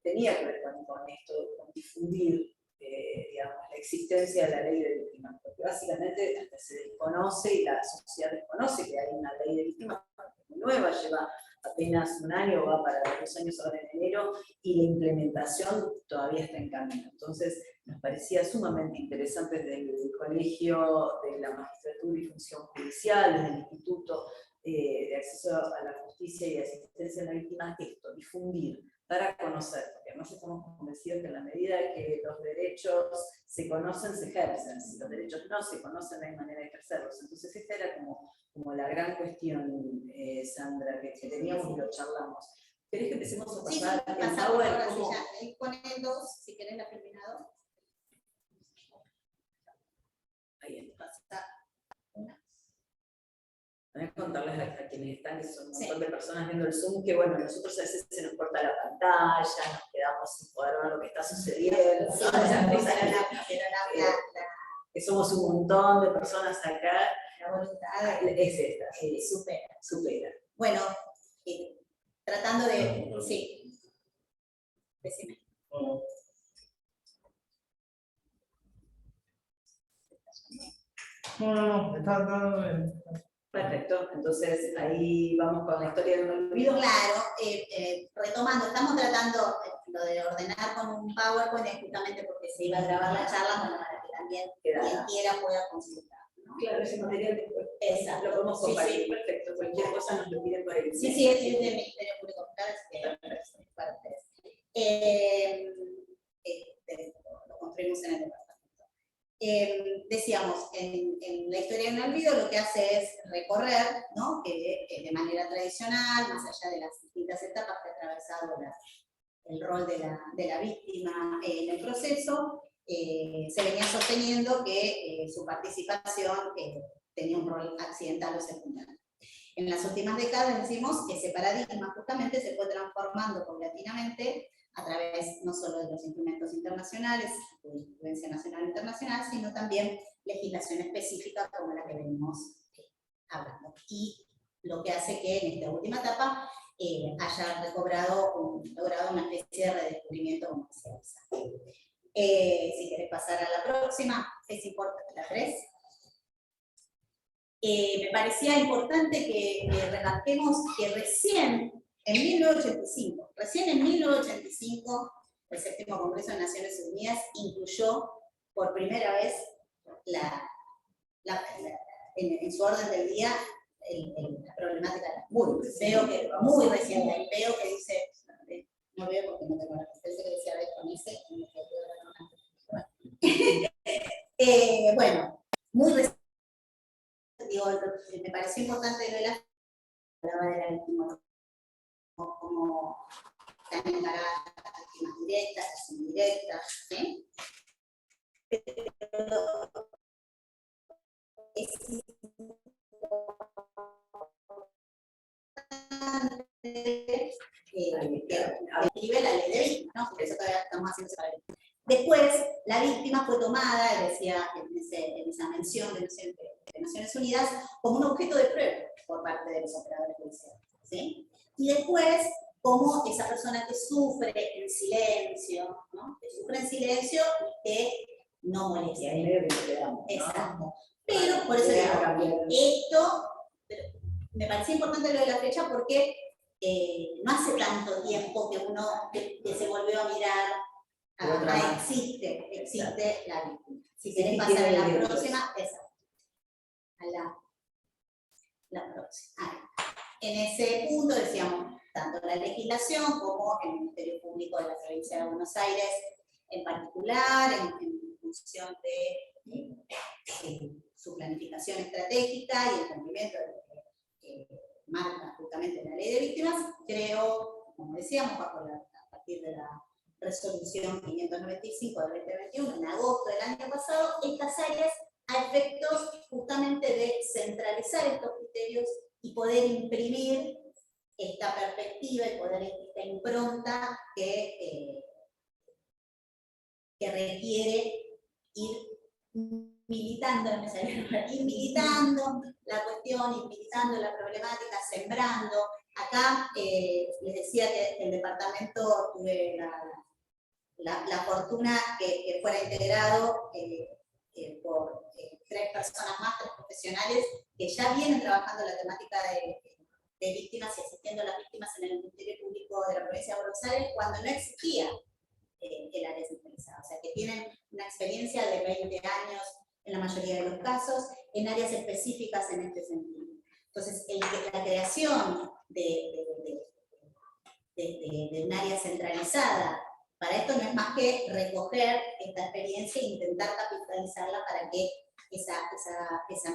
tenía que ver con esto, con difundir digamos, la existencia de la ley de víctimas, porque básicamente hasta se desconoce y la sociedad desconoce que hay una ley de víctimas muy nueva, lleva apenas un año, va para 2 años ahora en enero, y la implementación todavía está en camino. Entonces, nos parecía sumamente interesante desde el Colegio de la Magistratura y Función Judicial, desde el Instituto de Acceso a la Justicia y Asistencia a la Víctima, esto, difundir, dar a conocer, porque además estamos convencidos que en la medida que los derechos se conocen, se ejercen. Si los derechos no se conocen, no hay manera de ejercerlos. Entonces, esta era como la gran cuestión, Sandra, que teníamos y lo charlamos. ¿Querés que empecemos a pasar Sí, el pasamos PowerPoint? ahora, ¿Cómo? sí, ya. Ahí ponen 2, si querés la terminado. Ahí está. Pasa una. Voy a contarles a quienes están, que son un Sí. montón de personas viendo el Zoom, que bueno, nosotros a veces se nos corta la pantalla, nos quedamos sin poder ver lo que está sucediendo, Sí, todas esas cosas pero que somos un montón de personas acá, la voluntad es esta, supera. supera. Bueno, tratando de... Sí. Decime. No, está bien. Perfecto, entonces ahí vamos con la historia de un olvido. Claro, retomando, estamos tratando lo de ordenar con un PowerPoint es justamente porque se iba a grabar la charla, bueno, para que también quien quiera pueda consultar, ¿no? Claro, ese material después Exacto. lo podemos compartir, Sí, sí. Perfecto, cualquier cosa nos lo piden por ahí. Sí, es del Ministerio Público Fiscal, así que para ustedes. Lo construimos en el departamento. Decíamos, en la historia de un olvido lo que hace es recorrer, ¿no? Que de manera tradicional, más allá de las distintas etapas que ha atravesado el rol de la víctima en el proceso, se venía sosteniendo que su participación tenía un rol accidental o secundario. En las últimas décadas decimos que ese paradigma justamente se fue transformando paulatinamente a través no solo de los instrumentos internacionales, de jurisprudencia nacional e internacional, sino también legislación específica como la que venimos hablando. Y lo que hace que en esta última etapa haya logrado una especie de redescubrimiento comercializado. Si querés pasar a la próxima, es importante, la 3. Me parecía importante que remarquemos que recién en 1985, el 7º Congreso de Naciones Unidas incluyó por primera vez en su orden del día la problemática de las multas. Veo que muy reciente, veo que dice, no veo porque no tengo la presencia que decía con ese, bueno, muy reciente. Digo, me pareció importante lo de la víctima, como están encargadas las víctimas directas, las indirectas, ¿sí? Pero es escribe la ley de víctimas, ¿no? Por eso todavía estamos haciendo esa ley. Después, la víctima fue tomada, decía en esa mención de Naciones Unidas, como un objeto de prueba por parte de los operadores judiciales, ¿sí? Y después, como esa persona que sufre en silencio, ¿no? Que sufre en silencio y que no molesta. Y ahí medio que se quedamos, ¿no? Exacto. Pero, por eso digo, esto, me parecía importante lo de la fecha porque no hace tanto tiempo que uno que se volvió a mirar, existe la víctima. Si querés pasar a la próxima, esa. A la próxima. En ese punto decíamos, tanto la legislación como el Ministerio Público de la Provincia de Buenos Aires, en particular, en función de su planificación estratégica y el cumplimiento de lo que marca justamente la ley de víctimas, creo, como decíamos, bajo la partir de la resolución 595 del 2021, en agosto del año pasado, estas áreas a efectos justamente de centralizar estos criterios y poder imprimir esta perspectiva y poder esta impronta que requiere ir militando, ir militando la cuestión, ir militando la problemática, sembrando. Acá les decía que el departamento tuve la fortuna que fuera integrado por 3 personas más, 3 profesionales que ya vienen trabajando la temática de víctimas y asistiendo a las víctimas en el Ministerio Público de la Provincia de Buenos Aires cuando no existía el área centralizada. O sea, que tienen una experiencia de 20 años en la mayoría de los casos en áreas específicas en este sentido. Entonces, la creación de un área centralizada para esto no es más que recoger esta experiencia e intentar capitalizarla para que esa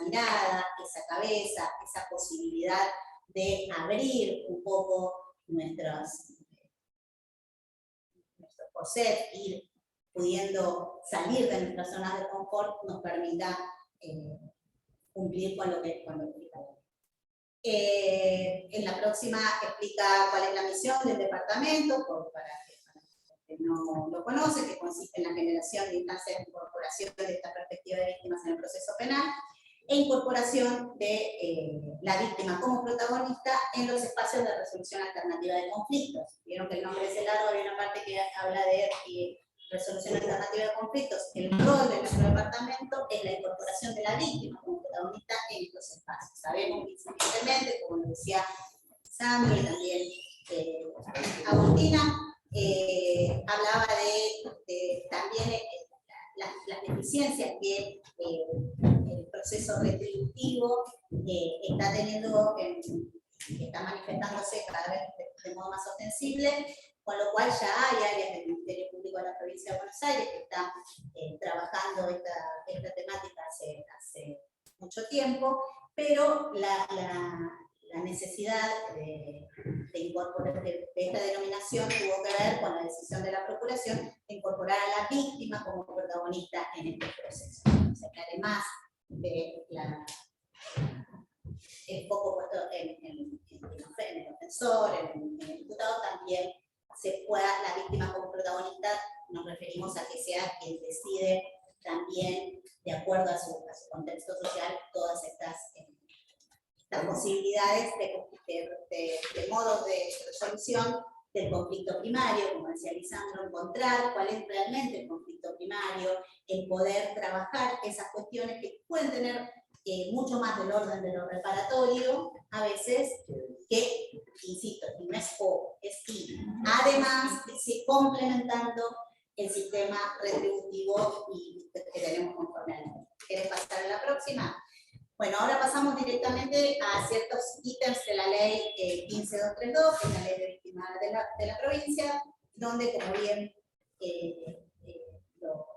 mirada, esa cabeza, esa posibilidad de abrir un poco nuestros corsets, ir pudiendo salir de nuestras zonas de confort, nos permita cumplir con lo que explica. En la próxima explica cuál es la misión del departamento, para que no lo conoce, que consiste en la generación de instancias de incorporación de esta perspectiva de víctimas en el proceso penal e incorporación de la víctima como protagonista en los espacios de resolución alternativa de conflictos. Vieron que el nombre es largo, hay una parte que habla de resolución alternativa de conflictos. El rol de nuestro departamento es la incorporación de la víctima como protagonista en estos espacios. Sabemos que simplemente, como nos decía Sandro y también Agustina, hablaba de también las deficiencias que el proceso retributivo está teniendo, está manifestándose cada vez de modo más ostensible, con lo cual ya hay áreas del Ministerio Público de la Provincia de Buenos Aires que están trabajando esta temática hace mucho tiempo, pero la necesidad de incorporar de esta denominación tuvo que ver con la decisión de la Procuración de incorporar a la víctima como protagonista en este proceso. O sea que además de el foco puesto en el ofensor, en el imputado, también se pueda la víctima como protagonista, nos referimos a que sea quien decide también, de acuerdo a su contexto social, todas estas posibilidades de modos de resolución del conflicto primario, como decía Lisandro, encontrar cuál es realmente el conflicto primario, el poder trabajar esas cuestiones que pueden tener mucho más del orden de lo reparatorio, a veces, que, insisto, no es o, es y. Además, complementando el sistema retributivo que tenemos conforme a la ley. ¿Quieres pasar a la próxima? Bueno, ahora pasamos directamente a ciertos ítems de la ley 15232, que es la ley de víctimas de la provincia, donde, como bien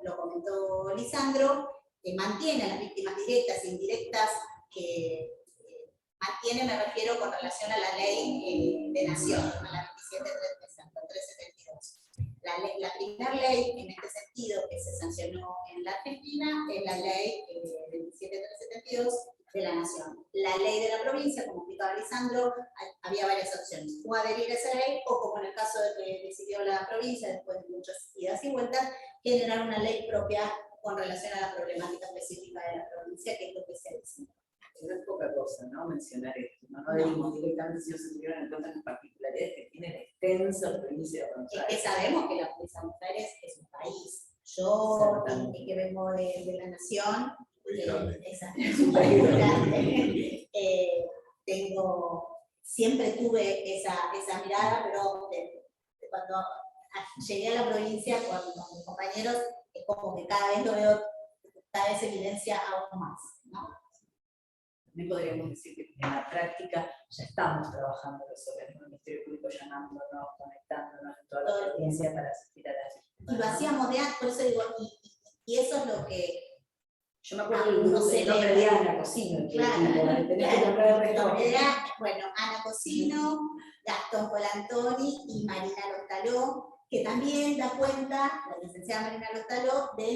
lo comentó Lisandro, mantiene a las víctimas directas e indirectas, mantiene, me refiero con relación a la ley de nación, a la 27372. La primera ley en este sentido que se sancionó en la Argentina es la ley 27372 de la Nación. La ley de la provincia, como explicaba Lisandro, había varias opciones. O adherir a esa ley, o como en el caso de que decidió la provincia, después de muchas idas y vueltas, generar una ley propia con relación a la problemática específica de la provincia, que es lo que se dice. No es poca cosa, ¿no? Mencionar esto, ¿no? No debemos directamente si no se tuvieron en cuenta las particularidades que tiene la extensa provincia de Buenos Aires. Es que sabemos que la provincia de Buenos Aires es un país. Yo, que vengo de la Nación, es un país muy grande. Siempre tuve esa mirada, pero cuando llegué a la provincia con mis compañeros, es como que cada vez lo veo, cada vez se evidencia aún más, ¿no? También podríamos decir que en la práctica ya estamos trabajando sobre el Ministerio Público, llamándonos, conectándonos en toda la provincia para asistir a las víctimas. Y lo hacíamos de antes, por eso digo, y eso es lo que... Yo me acuerdo del nombre de Ana Cosino, bueno, Ana Cosino, Gastón Colantoni y Marina Lostaló, que también da cuenta, la licenciada Marina Lostaló, de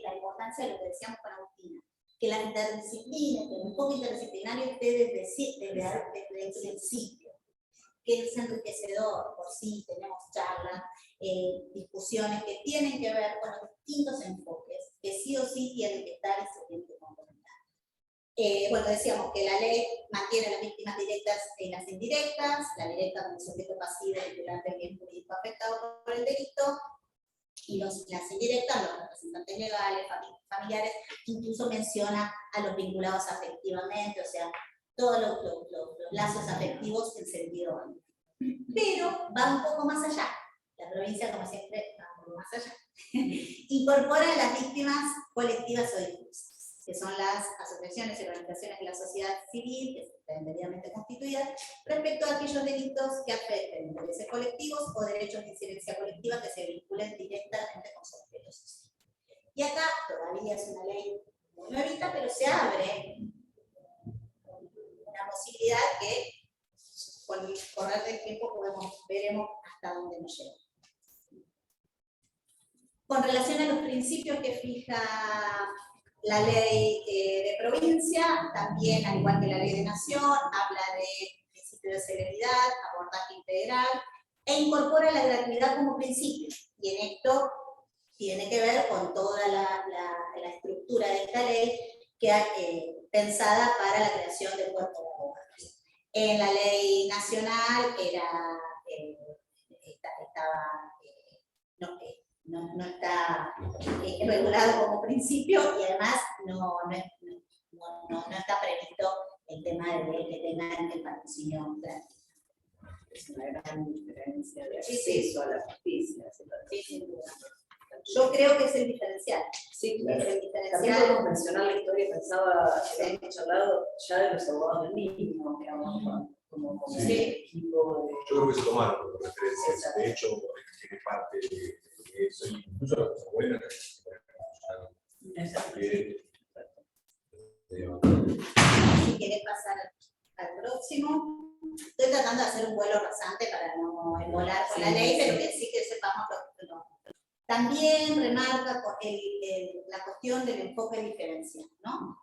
la importancia de lo que decíamos con Agustina, que la interdisciplina, que el enfoque interdisciplinario esté desde el principio, que es enriquecedor, por sí, tenemos charlas, discusiones que tienen que ver con los distintos enfoques, que sí o sí tienen que estar y se tienen que complementar. Bueno, decíamos que la ley mantiene las víctimas directas y las indirectas, la directa como sujeto pasivo vinculante al bien jurídico afectado por el delito, y las indirectas, los representantes legales, familiares, incluso menciona a los vinculados afectivamente, o sea, todos los lazos afectivos en sentido amplio. Pero va un poco más allá. La provincia, como siempre, va un poco más allá. Incorpora a las víctimas colectivas o difusas, que son las asociaciones y organizaciones de la sociedad civil, que estén debidamente constituidas, respecto a aquellos delitos que afecten intereses colectivos o derechos de incidencia colectiva que se vinculen directamente con su objeto social. Y acá todavía es una ley muy nuevita, pero se abre una posibilidad que con el correr del tiempo veremos hasta dónde nos lleva. Con relación a los principios que fija la ley de provincia, también, al igual que la ley de nación, habla de principio de celeridad, abordaje integral, e incorpora la gratuidad como principio. Y en esto tiene que ver con toda la estructura de esta ley que pensada para la creación del cuerpo de abogados. En la ley nacional no está regulado como principio y además no está previsto el tema de que tengan el patrocinio gratuito. Es una gran diferencia de acceso a la justicia. Sin duda. Yo creo que es el diferencial. Sí, claro. Es el También diferencial. podemos mencionar la historia, pensaba que habíamos hablado ya de los abogados del mínimo, digamos, como Sí. equipo de... Yo creo que se tomaron como referencias. De hecho, tiene parte de eso, incluso la cosa buena que Si querés pasar al próximo. Estoy tratando de hacer un vuelo rasante para no embolar con la ley, pero que sí que sepamos lo. También remarca la cuestión del enfoque diferencial, ¿no?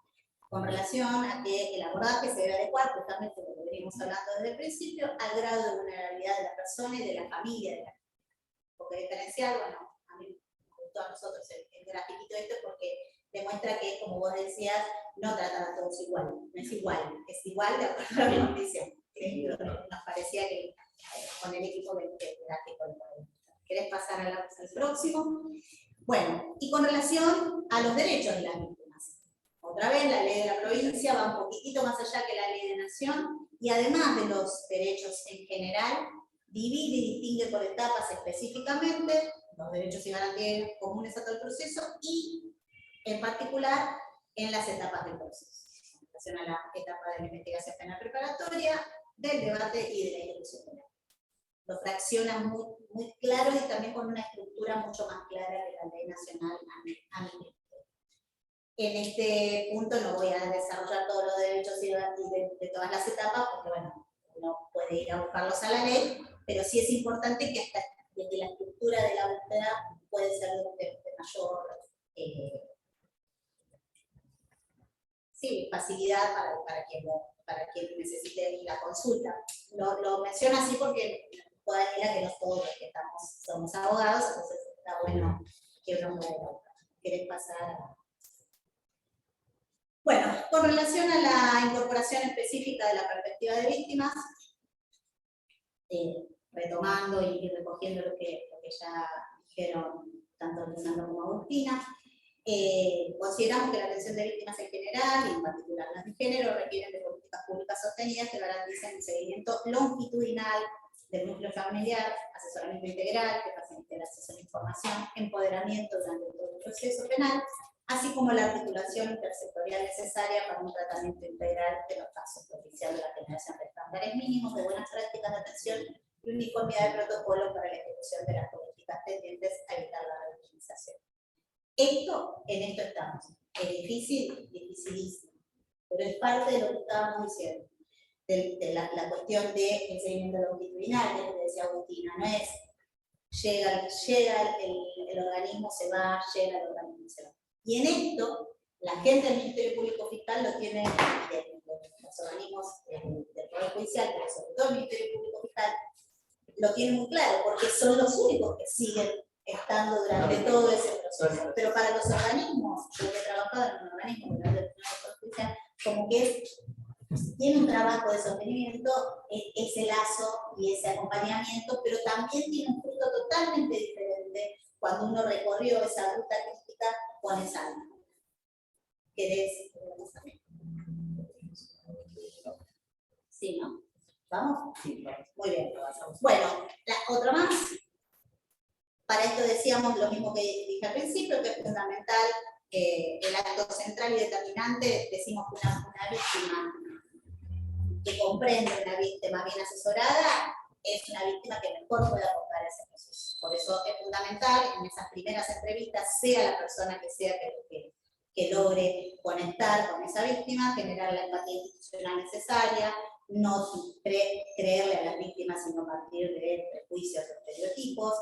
Con relación a que el abordaje se debe adecuar, justamente lo que venimos hablando desde el principio, al grado de vulnerabilidad de la persona y de la familia. El enfoque diferencial, bueno, a mí me gustó a nosotros el grafiquito este porque demuestra que, como vos decías, no tratan a todos igual, no es igual de acuerdo a la condición. Nos parecía que con el equipo de gráfico ¿querés pasar al próximo? Bueno, y con relación a los derechos de las víctimas. Otra vez, la ley de la provincia va un poquitito más allá que la ley de nación, y además de los derechos en general, divide y distingue por etapas específicamente los derechos y garantías comunes a todo el proceso, y en particular en las etapas del proceso. En relación a la etapa de la investigación penal preparatoria, del debate y de la ejecución penal. Lo fracciona muy claro y también con una estructura mucho más clara que la ley nacional a mi gusto. En este punto no voy a desarrollar todos los derechos y de todas las etapas, porque bueno, uno puede ir a buscarlos a la ley, pero sí es importante que hasta desde la estructura de la búsqueda puede ser de mayor facilidad para quien necesite la consulta. Lo menciono así porque toda la que todos los que somos abogados, entonces está bueno que uno pueda buscar. ¿Querés pasar? Bueno, con relación a la incorporación específica de la perspectiva de víctimas, retomando y recogiendo lo que ya dijeron tanto Lisandro como Agustina, consideramos que la atención de víctimas en general, y en particular las de género, requieren de políticas públicas sostenidas que garanticen un seguimiento longitudinal del núcleo familiar, asesoramiento integral, que facilite el acceso a la información, empoderamiento durante todo el proceso penal, así como la articulación intersectorial necesaria para un tratamiento integral de los casos, propiciando la generación de estándares mínimos de buenas prácticas de atención y uniformidad de protocolos para la ejecución de las políticas tendientes a evitar la revictimización. En esto estamos. Es difícil, dificilísimo, pero es parte de lo que estábamos diciendo, de la cuestión del seguimiento longitudinal, que decía Agustina, no es llega el organismo, se va, llega el organismo, se va. Y en esto, la gente del Ministerio Público Fiscal lo tiene, los organismos del Poder Judicial, pero sobre todo el Ministerio Público Fiscal, lo tiene muy claro, porque son los únicos que siguen estando durante todo ese proceso. Pero para los organismos, yo he trabajado en un organismo del Poder Judicial, como que tiene un trabajo de sostenimiento, ese lazo y ese acompañamiento, pero también tiene un fruto totalmente diferente cuando uno recorrió esa ruta crítica con esa alma. ¿Querés? Sí, ¿no? ¿Vamos? Sí, vamos. Muy bien. Bueno, otra más. Para esto decíamos lo mismo que dije al principio, que es fundamental el acto central y determinante. Decimos que una víctima que comprende, una víctima bien asesorada, es una víctima que mejor puede aportar a ese proceso. Por eso es fundamental en esas primeras entrevistas, sea la persona que sea que logre conectar con esa víctima, generar la empatía institucional necesaria, no creerle a las víctimas sino partir de prejuicios o estereotipos,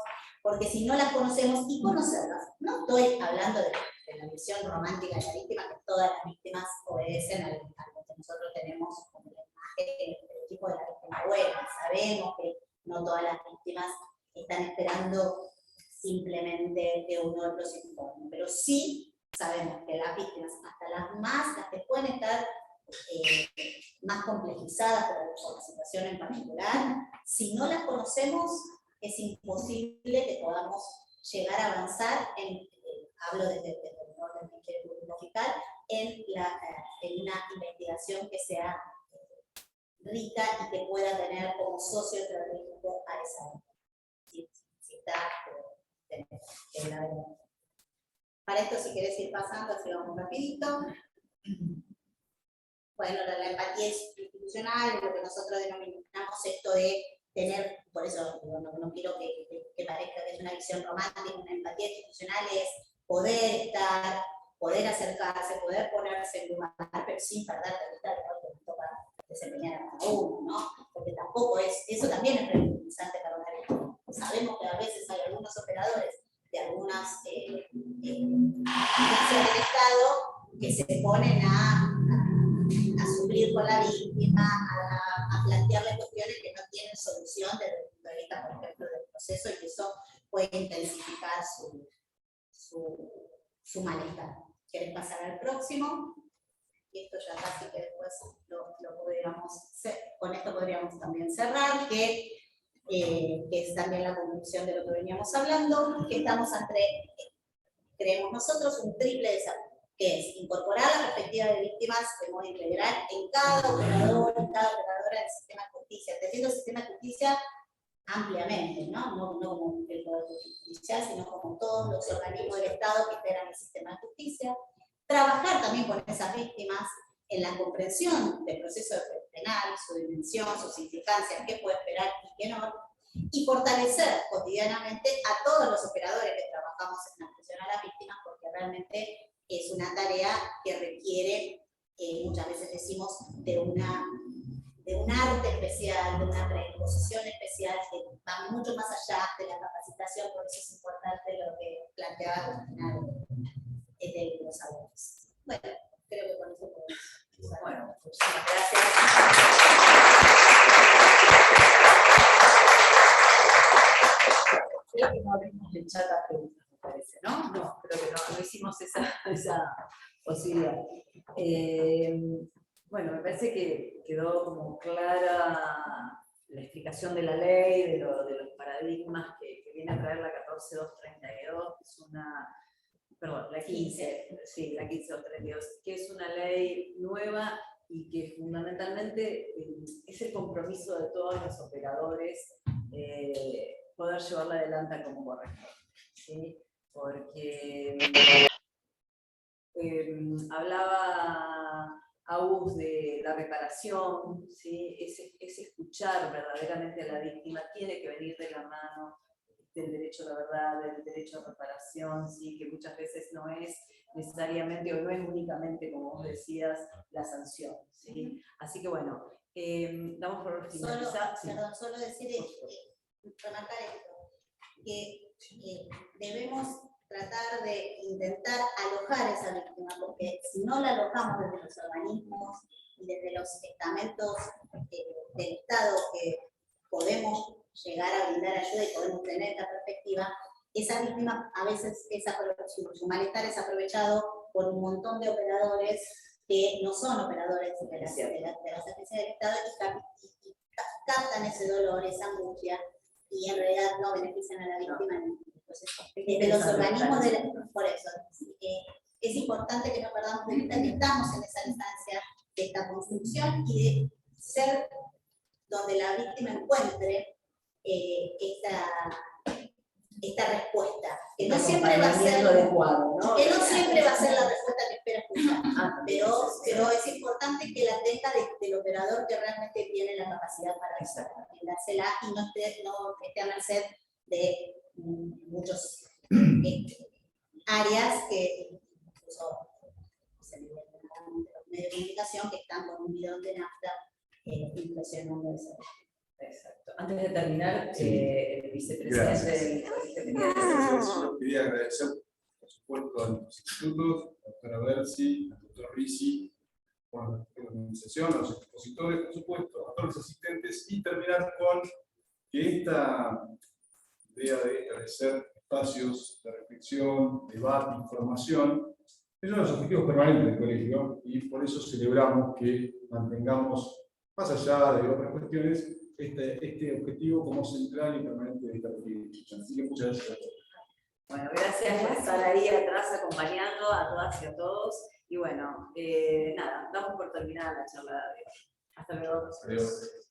porque si no las conocemos y conocerlas, no estoy hablando de la visión romántica de la víctima, que todas las víctimas obedecen a lo que nosotros tenemos como la imagen, el estereotipo de la víctima buena. Sabemos que no todas las víctimas están esperando simplemente que uno los informe, pero sí sabemos que las víctimas, hasta las que pueden estar más complejizadas por la situación en particular, si no las conocemos, es imposible que podamos llegar a avanzar hablo desde el orden del Ministerio Público Fiscal, en una investigación que sea rica y que pueda tener como socio estratégico a esa área. Si está en la verdad. Para esto, si querés ir pasando, así vamos rapidito. Bueno, la empatía institucional, lo que nosotros denominamos esto de tener, por eso no quiero que parezca que es una visión romántica, una empatía institucional es poder estar, poder acercarse, poder ponerse en lugar, pero sin perder de vista el rol que nos toca desempeñar a cada uno, ¿no? Porque tampoco eso también es revictimizante para una víctima. Sabemos que a veces hay algunos operadores de algunas agencias del Estado que se ponen a sufrir con la víctima, a plantearle cuestiones que no tienen solución desde el punto de vista, por ejemplo, del proceso, y que eso puede intensificar su malestar. ¿Quieres pasar al próximo? Y esto ya casi que después lo podríamos hacer. Con esto podríamos también cerrar, que es también la conclusión de lo que veníamos hablando, que estamos ante, creemos nosotros, un triple desafío, que es incorporar la perspectiva de víctimas de modo integral en cada operador y cada operadora del sistema de justicia, entendiendo el sistema de justicia ampliamente, no como el Poder Judicial, sino como todos los organismos del Estado que integran el sistema de justicia. Trabajar también con esas víctimas en la comprensión del proceso penal, su dimensión, sus implicancias, qué puede esperar y qué no, y fortalecer cotidianamente a todos los operadores que trabajamos en atención a las víctimas, porque realmente es una tarea que requiere, muchas veces decimos, de un arte especial, de una predisposición especial que va mucho más allá de la capacitación, por eso es importante lo que planteaba al final de los autores. Bueno, creo que con eso podemos. Bueno, muchísimas gracias. Creo que no abrimos el chat a preguntas, me parece, ¿no? No, creo que no hicimos esa posibilidad. Bueno, me parece que quedó como clara la explicación de la ley, de los paradigmas que viene a traer la 14232, que es una, perdón, la 15, sí, la 15232, que es una ley nueva y que fundamentalmente es el compromiso de todos los operadores poder llevarla adelante como correcto, ¿sí? Porque hablaba Agus de la reparación, ¿sí? Es escuchar verdaderamente a la víctima, tiene que venir de la mano del derecho a la verdad, del derecho a reparación, ¿sí? Que muchas veces no es necesariamente o no es únicamente, como vos decías, la sanción, ¿sí? Así que bueno, damos por finalizar. Perdón, solo decir, remarcar esto. que debemos tratar de intentar alojar a esa víctima, porque si no la alojamos desde los organismos y desde los estamentos del Estado que podemos llegar a brindar ayuda y podemos tener esta perspectiva, esa víctima a veces su malestar es aprovechado por un montón de operadores que no son operadores de las agencias del Estado y captan ese dolor, esa angustia, y en realidad no benefician a la víctima. Entonces, desde los organismos por eso, es importante que no perdamos de vista que estamos en esa instancia de esta construcción y de ser donde la víctima encuentre esta respuesta, que no siempre va a ser adecuado, ¿no? que no siempre va a ser la respuesta que espera escuchar, pero es importante que la tenga del operador que realmente tiene la capacidad para dársela y no esté a merced de muchos áreas que incluso los medios de comunicación que están con un bidón de nafta impresionando esa. Exacto. Antes de terminar, el vicepresidente del Colegio Pediátrico. Quería agradecer, por supuesto, a los institutos, a la doctora Berzi, al doctor Risi, por la organización, a los expositores, por supuesto, a todos los asistentes, y terminar con que esta idea de establecer espacios de reflexión, debate, información, es uno de los objetivos permanentes del colegio, y por eso celebramos que mantengamos, más allá de otras cuestiones, este objetivo como central y permanente de esta política. Así que muchas gracias a todos. Bueno, gracias por estar ahí atrás acompañando a todas y a todos. Y bueno, nada, damos por terminada la charla de hoy. Hasta luego. Adiós.